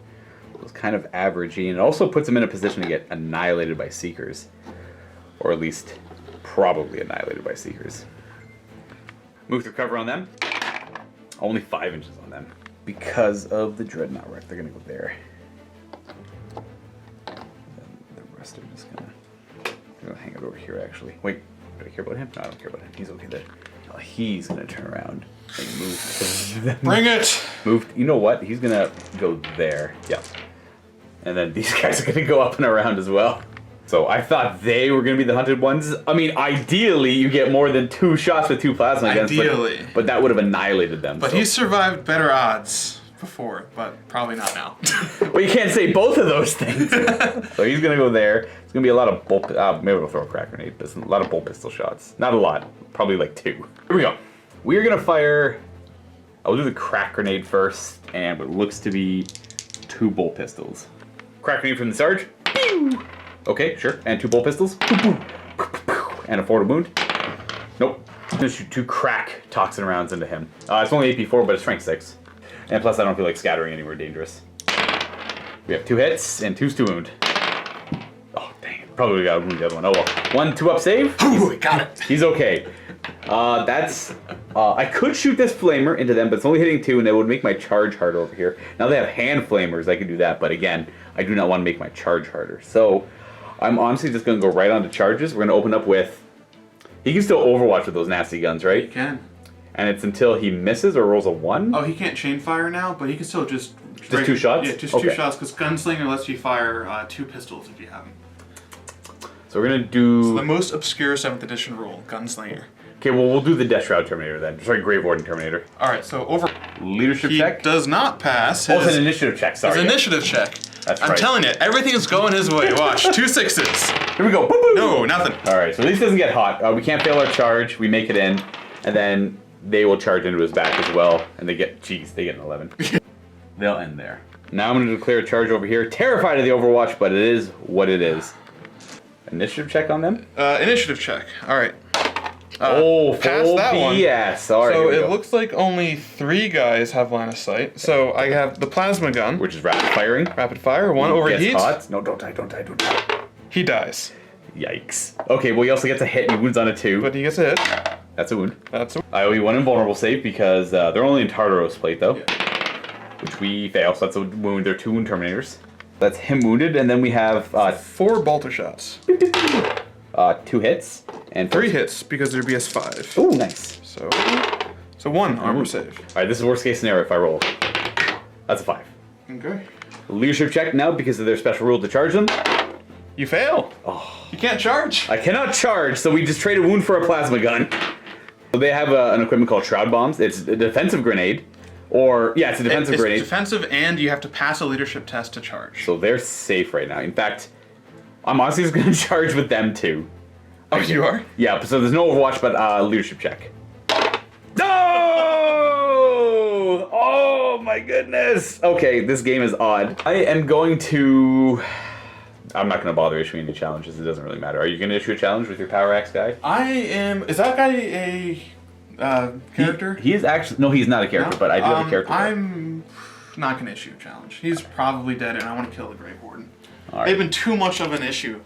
It was kind of averagey, and it also puts him in a position to get annihilated by Seekers. Or at least probably annihilated by Seekers. Move through cover on them. Only 5 inches on them. Because of the Dreadnought wreck, they're gonna go there. And the rest are just gonna hang it over here actually. Wait, do I care about him? No, I don't care about him. He's okay there. Oh, he's gonna turn around and move. Bring it! Move. You know what? He's gonna go there. Yeah. And then these guys are gonna go up and around as well. So I thought they were going to be the hunted ones. I mean, ideally, you get more than 2 shots with 2 plasma guns. Ideally. But that would have annihilated them. But he's survived better odds before, but probably not now. Well, you can't say both of those things. So he's going to go there. It's going to be a lot of bolt... maybe we'll throw a crack grenade. A lot of bolt pistol shots. Not a lot. Probably like 2. Here we go. We are going to fire... I'll do the crack grenade first. And what looks to be 2 bolt pistols. Crack grenade from the Sarge. Pew! Okay, sure. And 2 bolt pistols. And a 4 to wound. Nope. I'm gonna shoot 2 crack toxin rounds into him. It's only AP4, but it's strength 6. And plus, I don't feel like scattering anywhere dangerous. We have 2 hits and 2's to wound. Oh, dang it. Probably got to wound the other one. Oh well. 1 2-up save. Ooh, we got it. He's okay. I could shoot this flamer into them, but it's only hitting 2, and it would make my charge harder over here. Now they have hand flamers. I could do that, but again, I do not want to make my charge harder. So I'm honestly just going to go right on to charges. We're going to open up with... He can still overwatch with those nasty guns, right? He can. And it's until he misses or rolls a 1? Oh, he can't chain fire now, but he can still just... Just 2 shots? Yeah, just 2 shots, because Gunslinger lets you fire 2 pistols if you have them. So we're going to do... So the most obscure 7th edition rule, Gunslinger. Okay, well, we'll do the Death Shroud Terminator then. Sorry, Grave Warden Terminator. Alright, so over... Leadership he check? does not pass Oh, it's an initiative check, sorry. His initiative check. That's I'm right. telling you, everything is going his way. Watch, 2 6s. Here we go. Boop, boop. No, nothing. Alright, so at least doesn't get hot. We can't fail our charge. We make it in. And then they will charge into his back as well. And they get... Jeez, they get an 11. They'll end there. Now I'm going to declare a charge over here. Terrified of the Overwatch, but it is what it is. Initiative check on them? Initiative check. Alright. Pass that one. Yeah, sorry. So it looks like only 3 guys have line of sight. So I have the plasma gun. Which is rapid firing. Rapid fire. 1 overheats. Hot. No, don't die, don't die, don't die. He dies. Yikes. Okay, well he also gets a hit and he wounds on a 2. But he gets a hit. That's a wound. That's a... I owe you 1 invulnerable save because they're only in Tartaros plate though. Yeah. which we fail, so that's a wound. They're 2 wound Terminators. That's him wounded, and then we have 4 bolter shots. 2 hits and 3 hits because they're BS5. Oh, nice. So 1 armor save. All right, this is worst case scenario if I roll. That's a 5. Okay. Leadership check now because of their special rule to charge them. You fail. Oh, You can't charge. I cannot charge, so we just trade a wound for a plasma gun. So they have an equipment called Shroud Bombs. It's a defensive grenade, it's a defensive grenade. It's defensive, and you have to pass a leadership test to charge. So they're safe right now. In fact, I'm honestly just going to charge with them too. Oh, you are? Yeah, so there's no Overwatch, but leadership check. No! Oh my goodness! Okay, this game is odd. I am going to... I'm not going to bother issuing any challenges. It doesn't really matter. Are you going to issue a challenge with your Power Axe guy? I am... Is that guy a character? He is actually... No, he's not a character, but I do have a character. I'm not going to issue a challenge. He's probably dead, and I want to kill the Grave Warden. All right. They've been too much of an issue.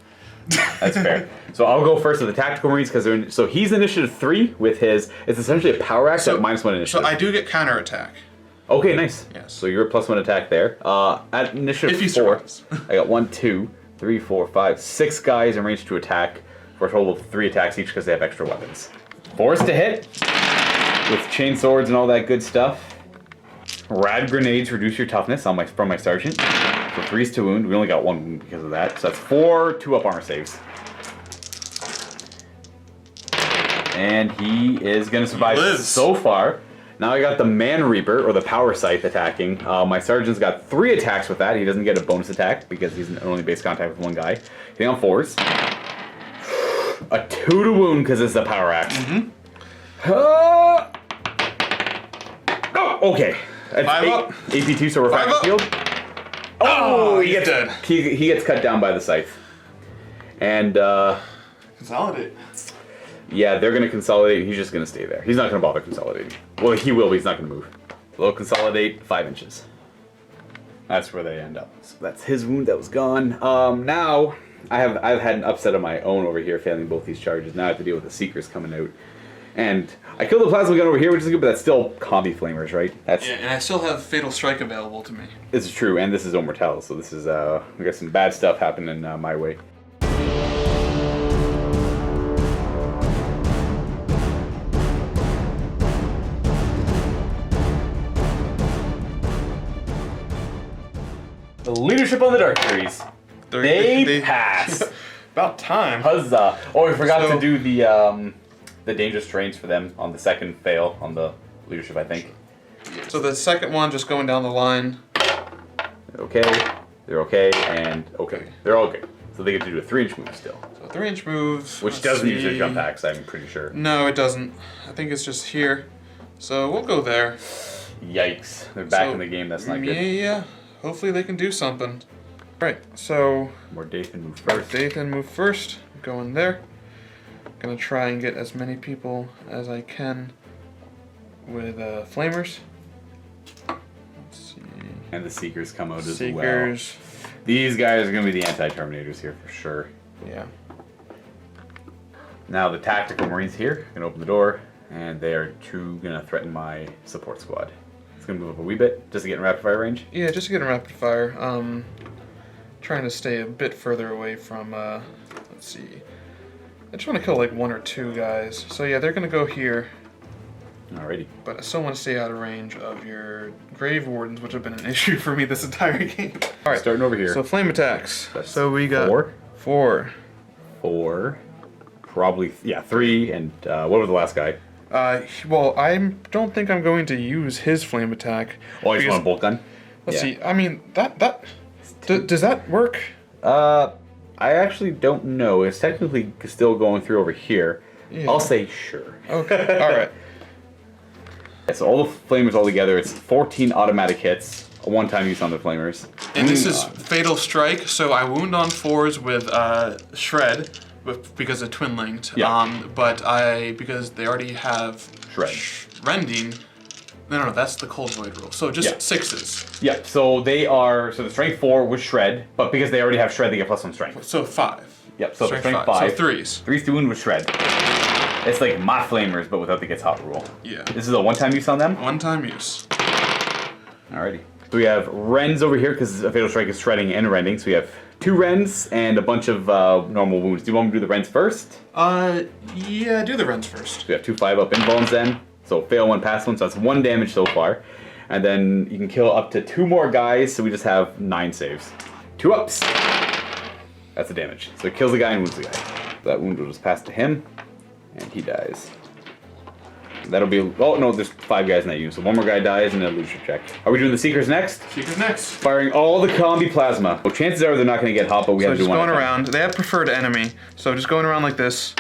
That's fair. So I'll go first with the Tactical Marines because they're in, so he's initiative 3 with his. It's essentially a Power Axe at -1 initiative. So I do get counterattack. Okay, nice. Yes. So you're a +1 attack there. At initiative If he 4, survives. I got 1, 2, 3, 4, 5, 6 guys in range to attack for a total of 3 attacks each because they have extra weapons. Forced to hit with chain swords and all that good stuff. Rad grenades reduce your toughness from my sergeant. For 3s to wound. We only got 1 wound because of that. So that's 4 2-up armor saves. And he is going to survive so far. Now I got the Man Reaper, or the Power Scythe, attacking. My sergeant's got 3 attacks with that. He doesn't get a bonus attack because he's only base contact with 1 guy. Hitting on 4s. A 2 to wound because it's a Power Axe. Oh, okay. That's 5 up. AP2, so we're 5 up. field. Oh, he's dead. He gets cut down by the scythe. And, Consolidate. yeah, they're going to consolidate. He's just going to stay there. He's not going to bother consolidating. Well, he will, but he's not going to move. They'll consolidate 5 inches. That's where they end up. So that's his wound that was gone. Now, I've had an upset of my own over here, failing both these charges. Now I have to deal with the Seekers coming out. And I killed the plasma gun over here, which is good, but that's still combi flamers, right? That's Yeah, and I still have Fatal Strike available to me. This is true, and this is Zone Mortalis, so this is we got some bad stuff happening my way. The leadership on the Dark Series. They pass. About time. Huzzah! Oh, we forgot to do the dangerous terrains for them on the second fail on the leadership, I think. So the second one, just going down the line. They're okay, and okay. They're all good. So they get to do a 3-inch move still. So 3-inch move. Which doesn't use their jump packs, I'm pretty sure. No, it doesn't. I think it's just here. So we'll go there. Yikes. They're back in the game, that's not good. Yeah. Hopefully they can do something. Right, so... Mordathan move first. Mordathan move first. Going there. Gonna try and get as many people as I can with flamers. Let's see. And the Seekers come out as Seekers. well. These guys are going to be the anti-Terminators here for sure. Yeah. Now the Tactical Marines here can open the door, and they are going to threaten my support squad. It's going to move up a wee bit just to get in rapid fire range. Yeah, just to get in rapid fire. Trying to stay a bit further away from, let's see. I just want to kill like 1 or 2 guys. So yeah, they're going to go here. Alrighty. But I still want to stay out of range of your Grave Wardens, which have been an issue for me this entire game. Alright, starting over here. So flame attacks. That's so we got 4. Probably, yeah, 3, and what was the last guy? Well, I don't think I'm going to use his flame attack. Oh, you just want a bolt gun? Let's see. I mean, does that work? I actually don't know. It's technically still going through over here. Yeah. I'll say sure. Okay. All right. So all the flamers all together, it's 14 automatic hits, a one-time use on the flamers. And this is Fatal Strike, so I wound on 4s with Shred, because of Twin Linked. Yeah. But because they already have Rending. No, that's the Cold Void rule. So just 6s. Yeah, so they are, so the strength 4 with Shred, but because they already have Shred, they get +1 strength. So 5. Yep, so strength 5. So 3s. 3s to wound with Shred. It's like my flamers, but without the gets hot rule. Yeah. This is a one-time use on them? One-time use. Alrighty. So we have Rends over here because a Fatal Strike is shredding and rending. So we have 2 Rends and a bunch of normal wounds. Do you want me to do the Rends first? Yeah, do the Rends first. So we have 2 5-up invulns then. So fail 1, pass 1, so that's 1 damage so far. And then you can kill up to 2 more guys, so we just have 9 saves. 2 ups. That's the damage. So it kills the guy and wounds the guy. That wound will just pass to him, and he dies. That'll be, oh no, there's 5 guys in that unit, so 1 more guy dies and then a leadership check. Are we doing the Seekers next? Seekers next. Firing all the combi plasma. Well, chances are they're not going to get hot, but we have to do one. So just going around. They have preferred enemy, so just going around like this.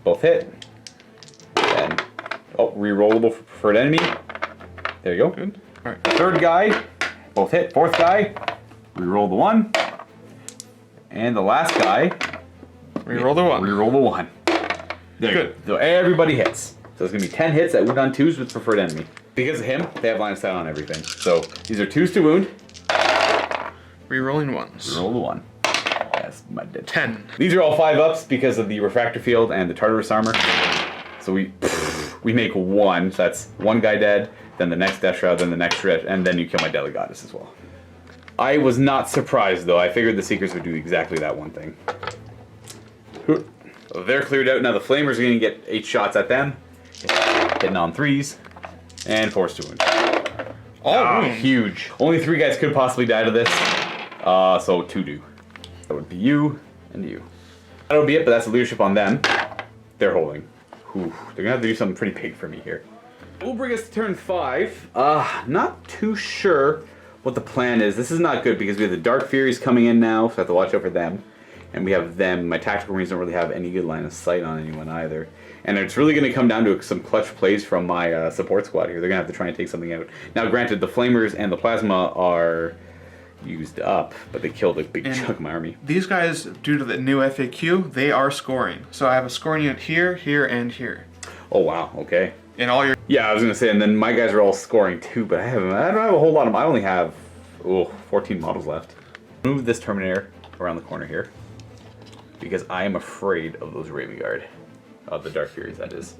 Both hit. And, oh, rerollable for preferred enemy. There you go. Good. All right. 3rd guy, both hit. 4th guy, reroll the 1. And the last guy, reroll the 1. Reroll the 1. There Good. You go. So everybody hits. So it's going to be 10 hits that wound on 2s with preferred enemy. Because of him, they have line of sight on everything. So these are 2s to wound. Rerolling 1s. Reroll the 1. That's my dead. 10. These are all 5-ups because of the refractor field and the Tartarus armor. So we make 1. So that's 1 guy dead, then the next Death Shroud, then the next Shred, and then you kill my Deadly Goddess as well. I was not surprised though. I figured the Seekers would do exactly that one thing. So they're cleared out. Now the Flamers are going to get 8 shots at them. Hitting on 3s. And forced to wound. Oh, huge. Only 3 guys could possibly die to this. So 2 do. That would be you and you. That would be it, but that's the leadership on them. They're holding. Whew. They're going to have to do something pretty big for me here. We'll bring us to turn 5. Not too sure what the plan is. This is not good because we have the Dark Furies coming in now, so I have to watch out for them. And we have them. My Tactical Marines don't really have any good line of sight on anyone either. And it's really going to come down to some clutch plays from my support squad here. They're going to have to try and take something out. Now, granted, the Flamers and the Plasma are used up, but they killed a big chunk of my army. These guys, due to the new FAQ, they are scoring. So I have a scoring unit here, here, and here. Oh, wow. Okay. In all your... Yeah, I was going to say, and then my guys are all scoring too, but I don't have a whole lot of them. I only have, 14 models left. Move this Terminator around the corner here, because I am afraid of those Raven Guard. Of the Dark Furies, that is.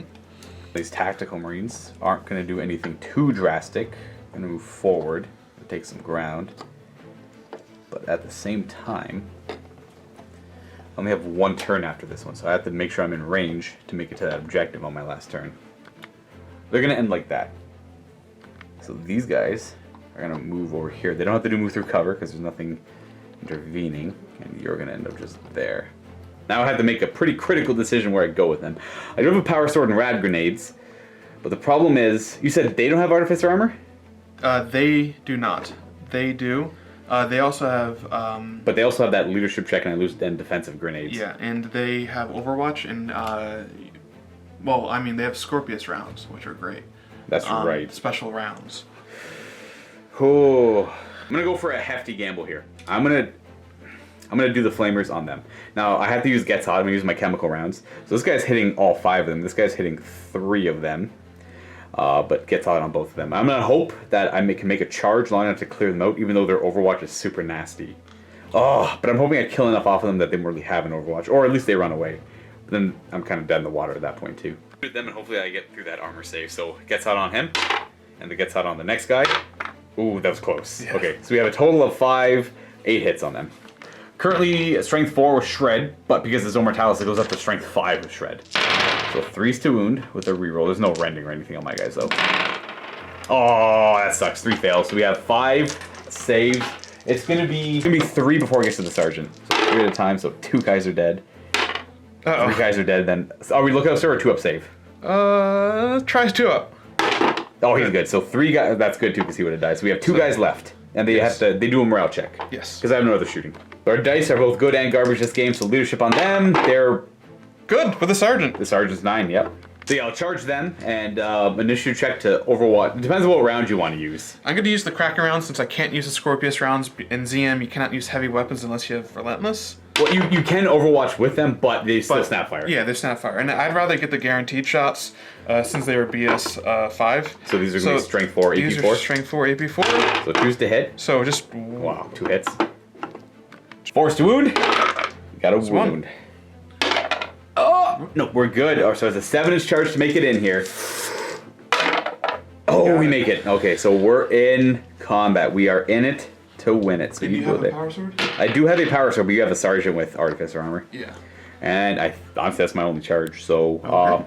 These Tactical Marines aren't going to do anything too drastic. I'm going to move forward and take some ground. But at the same time, I only have 1 turn after this one, so I have to make sure I'm in range to make it to that objective on my last turn. They're going to end like that. So these guys are going to move over here. They don't have to move through cover because there's nothing intervening, and you're going to end up just there. Now I have to make a pretty critical decision where I go with them. I do have a Power Sword and Rad Grenades, but the problem is, you said they don't have Artificer Armor? They do not. They do. They also have... but they also have that Leadership check and Defensive Grenades. Yeah, and they have Overwatch and... well, I mean, they have Scorpius rounds, which are great. That's right. Special rounds. Oh, I'm going to go for a hefty gamble here. I'm going to do the Flamers on them. Now, I have to use Gets Hot. I'm going to use my chemical rounds. So this guy's hitting all 5 of them. This guy's hitting 3 of them. But Gets Hot on both of them. I'm going to hope that I can make a charge long enough to clear them out, even though their Overwatch is super nasty. Oh, but I'm hoping I kill enough off of them that they really have an Overwatch. Or at least they run away. But then I'm kind of dead in the water at that point, too. Shoot them, and hopefully I get through that armor save. So Gets Hot on him. And the Gets Hot on the next guy. Ooh, that was close. Yeah. Okay, so we have a total of 8 hits on them. Currently, Strength 4 with Shred, but because of Zone Mortalis, it goes up to Strength 5 with Shred. So 3s to wound with a reroll. There's no rending or anything on my guys, though. Oh, that sucks. 3 fails. So we have 5 saves. It's gonna be 3 before it gets to the Sergeant. So 3 at a time, so 2 guys are dead. 3 guys are dead, then... Are we looking up, sir, or 2-up save? Try 2-up. Oh, he's good. So 3 guys... That's good, too, because he would have died. So we have 2 guys left. And they they do a morale check. Yes. Because I have no other shooting. Our dice are both good and garbage this game, so leadership on them. They're good for the Sergeant. The Sergeant's 9, yep. So yeah, I'll charge them and initiative check to Overwatch. It depends on what round you want to use. I'm going to use the Kraken round since I can't use the Scorpius rounds. In ZM, you cannot use heavy weapons unless you have Relentless. Well, you can Overwatch with them, but they still snapfire. Yeah, they snapfire. And I'd rather get the guaranteed shots since they were BS 5. So these are going to be Strength 4, AP4? These are Strength 4, AP4. So 2s to hit. So just... Wow, 2 hits. 4s to wound. Got a wound. Oh! No, we're good. Oh, so it's a 7-inch charge to make it in here. Oh, Oh, we make it. Okay, so we're in combat. We are in it to win it. So Did you go have there. a power sword? I do have a power sword, but you have a sergeant with artificer armor. Yeah. And honestly, that's my only charge. So Okay.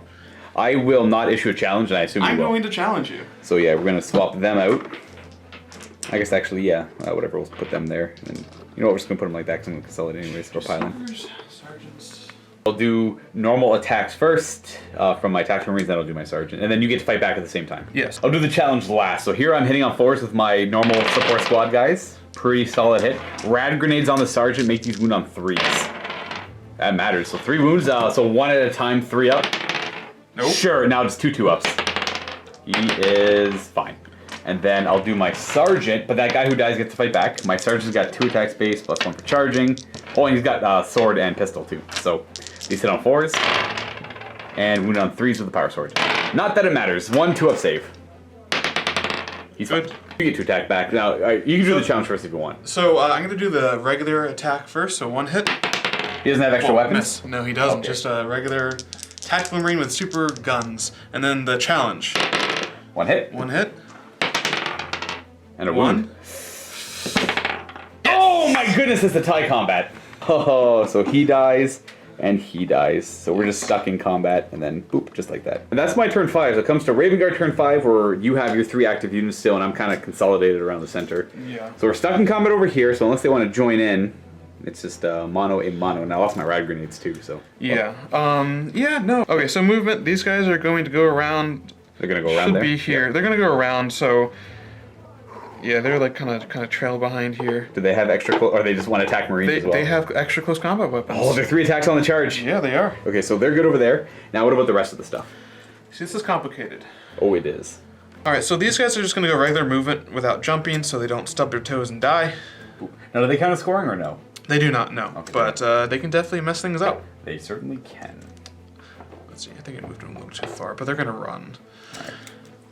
I will not issue a challenge, and I assume I'm you will. going to challenge you. So yeah, we're gonna swap them out. I guess actually, yeah, whatever. We'll put them there, and you know what? We're just gonna put them like that because I'm gonna consolidate anyways. So we're piling. Sergeants. I'll do normal attacks first from my tactical marines, then I'll do my sergeant, and then you get to fight back at the same time. Yes. I'll do the challenge last. So here I'm hitting on 4s with my normal support squad guys. Pretty solid hit. Rad grenades on the sergeant make these wound on 3s. That matters. So 3 wounds. So 1 at a time, 3 up. Nope. Sure. Now it's 2 ups. He is fine. And then I'll do my sergeant, but that guy who dies gets to fight back. My sergeant's got 2 attack space plus 1 for charging. Oh, and he's got sword and pistol too. So these hit on 4s and wound on 3s with the power sword. Not that it matters. 1 2-up save. He's good. Fine. You get to attack back. Now you can do the challenge first if you want. So I'm gonna do the regular attack first. So 1 hit. He doesn't have extra weapons. Miss. No, he doesn't. Okay. Just a regular tactical marine with super guns. And then the challenge. 1 hit 1 hit. and a 1. wound. Oh my goodness! It's the tie combat. Oh, so he dies. And he dies. So we're just stuck in combat, and then boop, just like that. And that's my turn 5. So it comes to Raven Guard turn 5, where you have your 3 active units still, and I'm kind of consolidated around the center. Yeah. So we're stuck in combat over here, so unless they want to join in, it's just mono a mono. And I lost my rad grenades too, so. Yeah. Yeah, no. Okay, so movement. These guys are going to go around. They're going to go around Should there? be here. They're going to go around, so... Yeah, they're like kind of trail behind here. Do they have extra or they just want to attack marines as well? They have extra close combat weapons. Oh, they're 3 attacks on the charge. Yeah, they are. Okay, so they're good over there. Now what about the rest of the stuff? See, this is complicated. Oh, it is. Alright, so these guys are just going to go regular movement without jumping so they don't stub their toes and die. Now, do they count as scoring or no? They do not, no. Okay. But they can definitely mess things up. They certainly can. Let's see, I think I moved them a little too far, but they're going to run.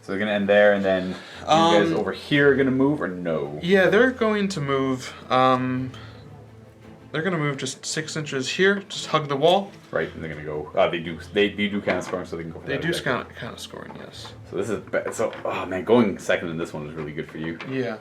So they're going to end there, and then you guys over here are going to move, or no? Yeah, they're going to move. They're going to move just 6 inches here, just hug the wall. Right, and they're going to go, they do count as scoring, so they can go for They that do attack. count of scoring, yes. So this is, so, oh man, going second in this one is really good for you. Yeah.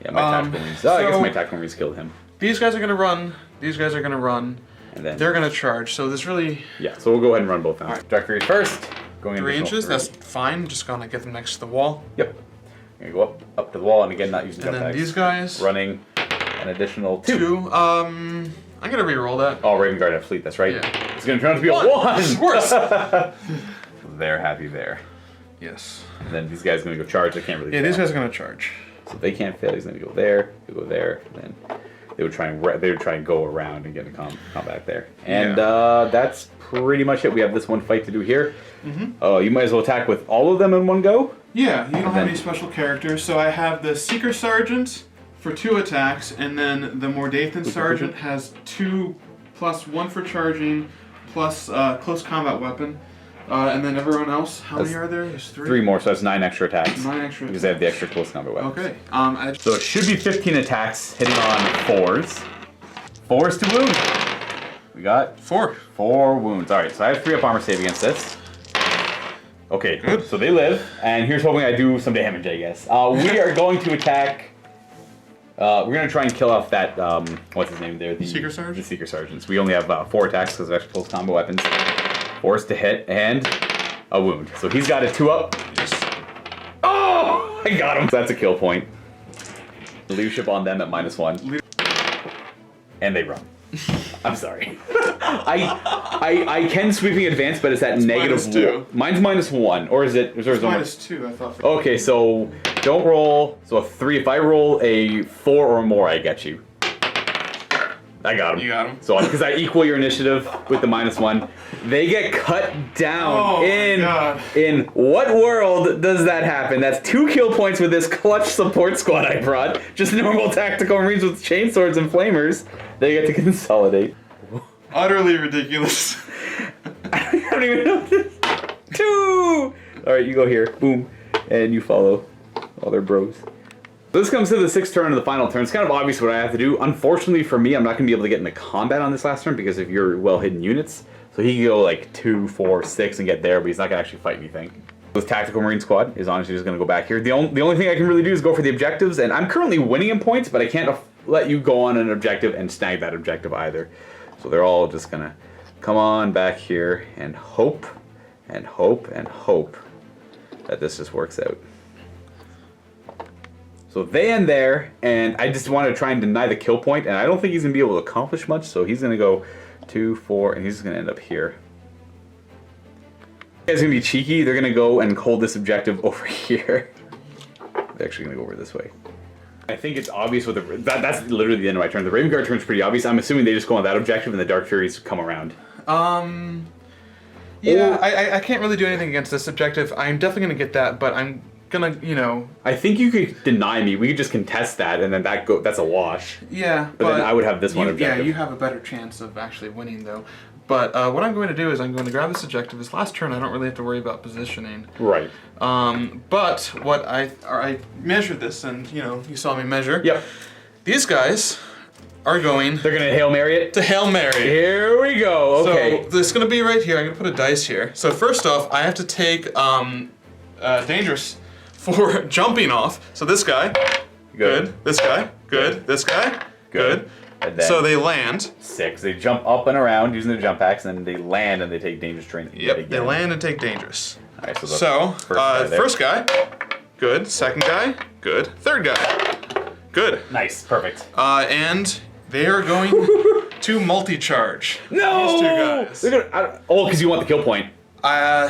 Yeah, my tactical marines, I guess my tactical marines killed him. These guys are going to run. These guys are going to run. And then, They're going to charge, so this really... yeah, so we'll go ahead and run both now. Alright. Trajectory first, going 3 additional inches, 3. that's fine. Just going to get them next to the wall. Yep. I'm going to go up to the wall, and again, not using And jump then tags. these guys... Running an additional 2. 2. I'm going to re-roll that. Oh, Raven Guard have fleet, that's right. Yeah. It's going to turn out to be a 1! Worse! They're happy there. Yes. And then these guys are going to go charge, they can't really Yeah, fail. these guys are going to charge. So they can't fail, he's going to go there, he'll go there, and then they would try and go around and get into combat there. And that's pretty much it. We have this one fight to do here. You might as well attack with all of them in one go. Yeah, you don't have any special characters, so I have the Seeker Sergeant for 2 attacks, and then the Mordathan Sergeant has 2 plus 1 for charging, plus close combat weapon. And then everyone else, how many are there? There's 3? 3 more, so that's 9 extra attacks. 9 extra Because they have the extra close combat weapons. Okay. So it should be 15 attacks hitting on 4s. 4s to wound. We got 4. 4 wounds. Alright, so I have 3 up armor save against this. Okay, Good. So they live, and here's hoping I do some damage, I guess. We are going to attack. We're going to try and kill off that, what's his name there? The Seeker Sergeant? The Seeker Sergeants. We only have 4 attacks because of extra close combo weapons. 4s to hit, and a wound. So he's got a 2-up. Yes. Oh! I got him. That's a kill point. Leadership on them at -1. And they run. I'm sorry. I can sweeping advance, but it's at -2. Mine's -1, or is it? Is -2, I thought. Okay, so don't roll. So a 3. If I roll a 4 or more, I get you. I got him. You got him. So because I equal your initiative with the -1, they get cut down. Oh my God. In what world does that happen? That's 2 kill points with this clutch support squad I brought. Just normal tactical marines with chainswords and flamers. They get to consolidate. Utterly ridiculous. I don't even know this. 2! Alright, you go here. Boom. And you follow all their bros. So this comes to the 6th turn of the final turn. It's kind of obvious what I have to do. Unfortunately for me, I'm not going to be able to get into combat on this last turn because of your well-hidden units. So he can go like 2, 4, 6 and get there, but he's not going to actually fight anything. This Tactical Marine Squad is honestly just going to go back here. The only thing I can really do is go for the objectives, and I'm currently winning in points, but I can't let you go on an objective and snag that objective either. So they're all just going to come on back here and hope and hope and hope that this just works out. So they end there, and I just want to try and deny the kill point, and I don't think he's going to be able to accomplish much, so he's going to go 2, 4, and he's going to end up here. It's going to be cheeky. They're going to go and hold this objective over here. They're actually going to go over this way. I think it's obvious with the... That's literally the end of my turn. The Raven Guard turn's pretty obvious. I'm assuming they just go on that objective, and the Dark Furies come around. Yeah, I can't really do anything against this objective. I'm definitely going to get that, but I'm gonna, you know... I think you could deny me. We could just contest that, and then that's a wash. Yeah, but then I would have this one objective. Yeah, you have a better chance of actually winning, though. But what I'm going to do is I'm going to grab this objective. This last turn, I don't really have to worry about positioning. Right. But what I measured this, and, you know, you saw me measure. Yep. These guys are going... They're going to Hail Mary it? To Hail Mary. Here we go. Okay. So this is going to be right here. I'm going to put a dice here. So first off, I have to take Dangerous for jumping off. So this guy, good. This guy, good. This guy, good. And then so they land. 6. They jump up and around using their jump packs, and then they land and they take Dangerous terrain. Yep, they land and take Dangerous. All right, so first guy, good. Second guy, good. Third guy, good. Nice, perfect. And they are going to multi-charge. No! These two guys. They're gonna, because you want the kill point.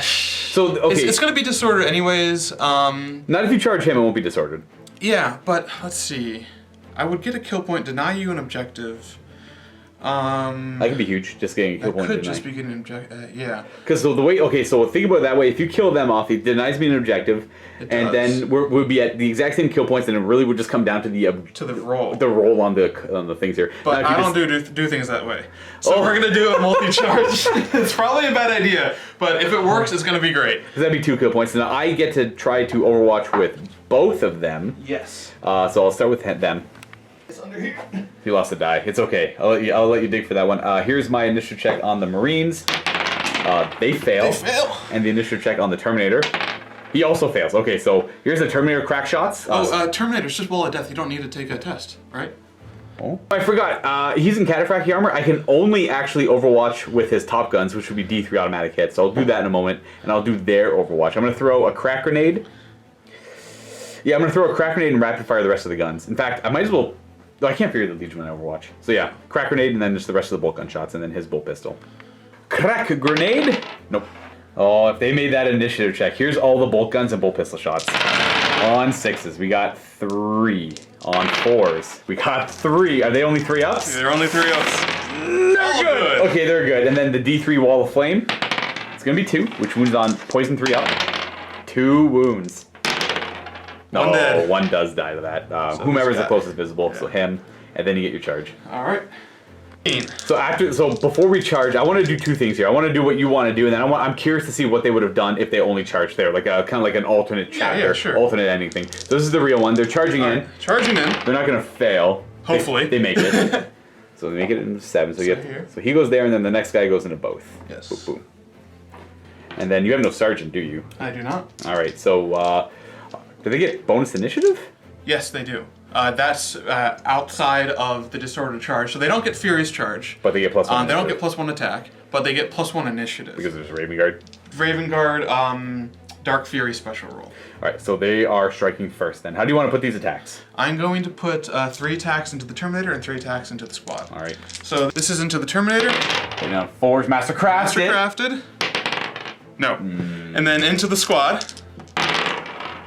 So, okay. It's going to be disordered anyways. Not if you charge him, it won't be disordered. Yeah, but let's see. I would get a kill point, deny you an objective. That could be huge, just getting a kill point. Could just be getting an objective, yeah. Because so the way, okay, so think about it that way. If you kill them off, it denies me an objective, and then we'll be at the exact same kill points, and it really would just come down to the roll. The roll on the things here. But now, I don't do things that way. So we're gonna do a multi-charge. It's probably a bad idea, but if it works, it's gonna be great. Because that'd be 2 kill points, and I get to try to Overwatch with both of them. Yes. So I'll start with them. It's under here. You lost a die. It's okay. I'll let you dig for that one. Here's my initiative check on the Marines. They fail. They fail. And the initiative check on the Terminator. He also fails. Okay, so here's the Terminator crack shots. Terminator's just Wall of Death. You don't need to take a test, right? Oh, I forgot. He's in Cataphracty armor. I can only actually Overwatch with his top guns, which would be D3 automatic hits. So I'll do that in a moment, and I'll do their Overwatch. I'm going to throw a crack grenade. Yeah, I'm going to throw a crack grenade and rapid fire the rest of the guns. In fact, I might as well... I can't figure the Legion in Overwatch. So yeah, crack grenade and then just the rest of the bolt gun shots and then his bolt pistol. Crack grenade? Nope. Oh, if they made that initiative check. Here's all the bolt guns and bolt pistol shots. On 6s, we got 3. On 4s, we got 3. Are they only 3 ups? They're only 3 ups. They're good. Okay, they're good. And then the D3 wall of flame. It's gonna be 2, which wounds on poison 3 up. 2 wounds. No, one does die to that. So whomever's the closest visible, so him, and then you get your charge. All right. So before we charge, I want to do 2 things here. I want to do what you want to do, and then I'm curious to see what they would have done if they only charged there, like kind of like an alternate chapter, alternate ending. So this is the real one. They're charging in. Charging in. They're not gonna fail. Hopefully. They make it. So they make it into 7. So he goes there, and then the next guy goes into both. Yes. Boom, boom. And then you have no sergeant, do you? I do not. All right. So. Do they get bonus initiative? Yes, they do. That's outside of the disordered charge, so they don't get Furious charge. But they get +1. They don't get +1 attack, but they get +1 initiative. Because there's Raven Guard. Raven Guard, Dark Fury special roll. All right, so they are striking first. Then, how do you want to put these attacks? I'm going to put 3 attacks into the Terminator and 3 attacks into the squad. All right. So this is into the Terminator. Okay, now 4's Mastercrafted. Mastercrafted. No. And then into the squad.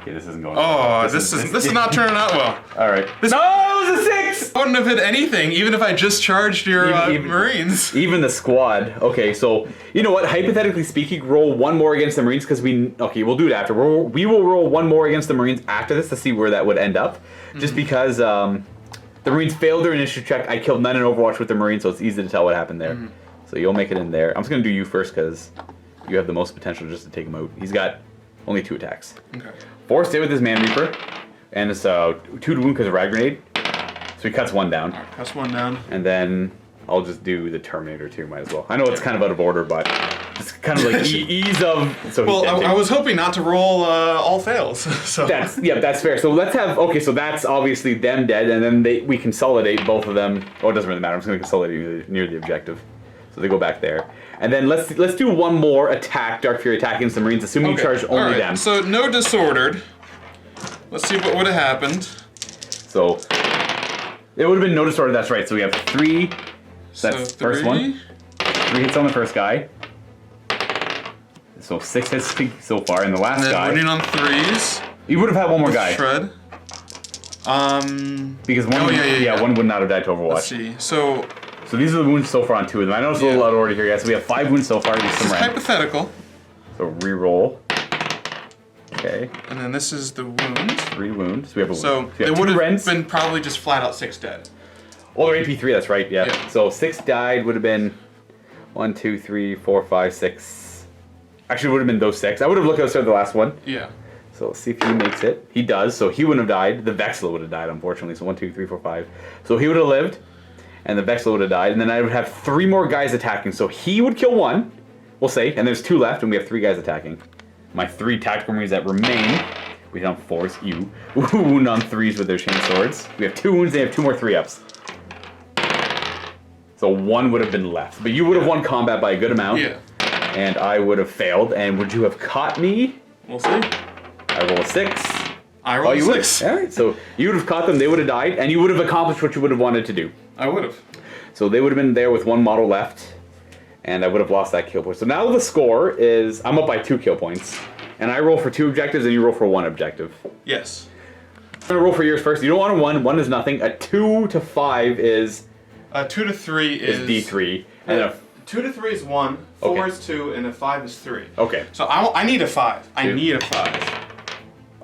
Okay, this isn't going. Oh, this is not turning out well. All right. No, it was a 6. I wouldn't have hit anything, even if I just charged your Marines. Even the squad. Okay, so you know what? Hypothetically speaking, roll 1 more against the Marines because we'll do it after. We will roll 1 more against the Marines after this to see where that would end up. Just because the Marines failed their initiative check. I killed none in Overwatch with the Marines, so it's easy to tell what happened there. So you'll make it in there. I'm just gonna do you first because you have the most potential just to take him out. He's got only 2 attacks. Okay. 4 stay with his Man Reaper, and it's 2 to wound because of Rag Grenade. So he cuts 1 down. Right, cuts 1 down. And then I'll just do the Terminator too, might as well. I know it's kind of out of order, but It's kind of like ease of. So well, I was hoping not to roll all fails. So that's fair. So let's have so that's obviously them dead, and then we consolidate both of them. Oh, it doesn't really matter. I'm just going to consolidate near the objective, so they go back there. And then let's do one more attack, Dark Fury attacking some Marines, assuming you charge only them. So no disordered. Let's see what would have happened. So it would have been no disordered. That's right. So we have 3. So that's the first one. 3 hits on the first guy. So 6 hits so far, and the last guy. Running on 3s. You would have had one more guy. Shred. Because one, one would not have died to Overwatch. Let's see. So these are the wounds so far on 2 of them. I know it's a little out of order here, guys. So we have 5 wounds so far. This is hypothetical. So re-roll. Okay. And then this is the wound. 3 wounds. So we have a wound. So they would have been probably just flat out 6 dead. Well, they're AP3. That's right. Yeah. So 6 died would have been 1, 2, 3, 4, 5, 6. Actually, it would have been those 6. I would have looked outside the last one. Yeah. So let's see if he makes it. He does. So he wouldn't have died. The Vexel would have died, unfortunately. So 1, 2, 3, 4, 5. So he would have lived, and the Vexel would have died. And then I would have 3 more guys attacking. So he would kill 1, we'll say, and there's 2 left, and we have 3 guys attacking. My 3 tactical Marines that remain. We hit on 4s. You. Wound on 3s with their chain swords. We have 2 wounds. They have 2 more 3-ups. So 1 would have been left. But you would have won combat by a good amount. Yeah. And I would have failed. And would you have caught me? We'll see. I roll a 6. I roll a 6. All right. So you would have caught them. They would have died. And you would have accomplished what you would have wanted to do. I would have. So they would have been there with 1 model left. And I would have lost that kill point. So now the score is I'm up by 2 kill points. And I roll for 2 objectives and you roll for 1 objective. Yes. I'm going to roll for yours first. You don't want a 1. 1 is nothing. A 2 to 5 is... 2 to 3 is D3. And a 2 to 3 is 1, 4 is 2, and a 5 is 3. Okay. So I need a 5. I need a 5.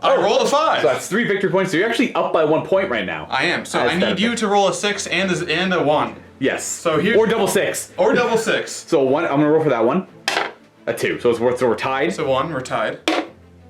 I rolled a 5. So that's 3 victory points. So you're actually up by 1 point right now. I am. So I need you to roll a 6 and a 1. Yes. So here. Or double 6. Or double 6. So 1. I'm gonna roll for that one. A 2. So we're tied. So 1. We're tied.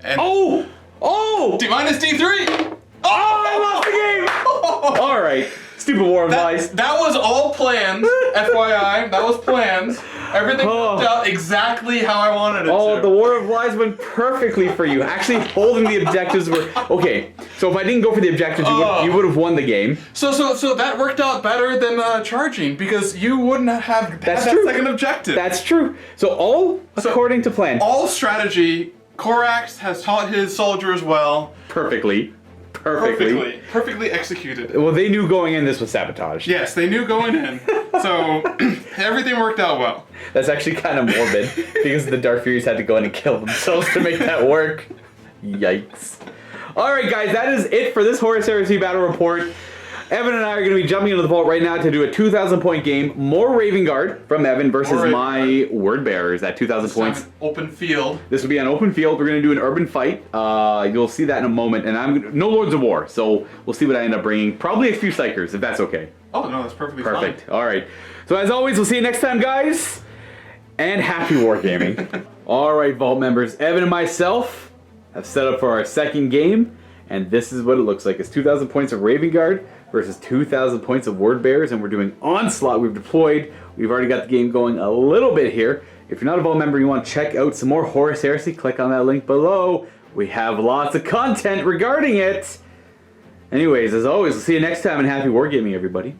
And D minus D3. I lost the game. All right. Stupid War of Lies. That was all planned. FYI, that was planned. Everything worked out exactly how I wanted it to. Oh, the War of Lies went perfectly for you. Actually, holding the objectives were... Okay, so if I didn't go for the objectives, you would have won the game. So that worked out better than charging, because you wouldn't have had that second objective. That's true. So according to plan. All strategy, Korax has taught his soldiers well. Perfectly executed. Well, they knew going in this was sabotage. Yes, they knew going in. So everything worked out well. That's actually kind of morbid because the Dark Furies had to go in and kill themselves to make that work. Yikes. Alright guys, that is it for this Horus Heresy battle report. Evan and I are going to be jumping into the vault right now to do a 2,000 point game. More Raven Guard from Evan versus my Word Bearers at 2,000 points. Open field. This will be an open field. We're going to do an urban fight. You'll see that in a moment. And no Lords of War, so we'll see what I end up bringing. Probably a few Psychers, if that's okay. Oh, no, that's perfectly fine. Perfect. All right. So as always, we'll see you next time, guys. And happy wargaming. All right, Vault members. Evan and myself have set up for our second game. And this is what it looks like. It's 2,000 points of Raven Guard versus 2,000 points of Word Bearers, and we're doing Onslaught. We've deployed. We've already got the game going a little bit here. If you're not a Vault member, you want to check out some more Horus Heresy, click on that link below. We have lots of content regarding it. Anyways, as always, we'll see you next time, and happy wargaming, everybody.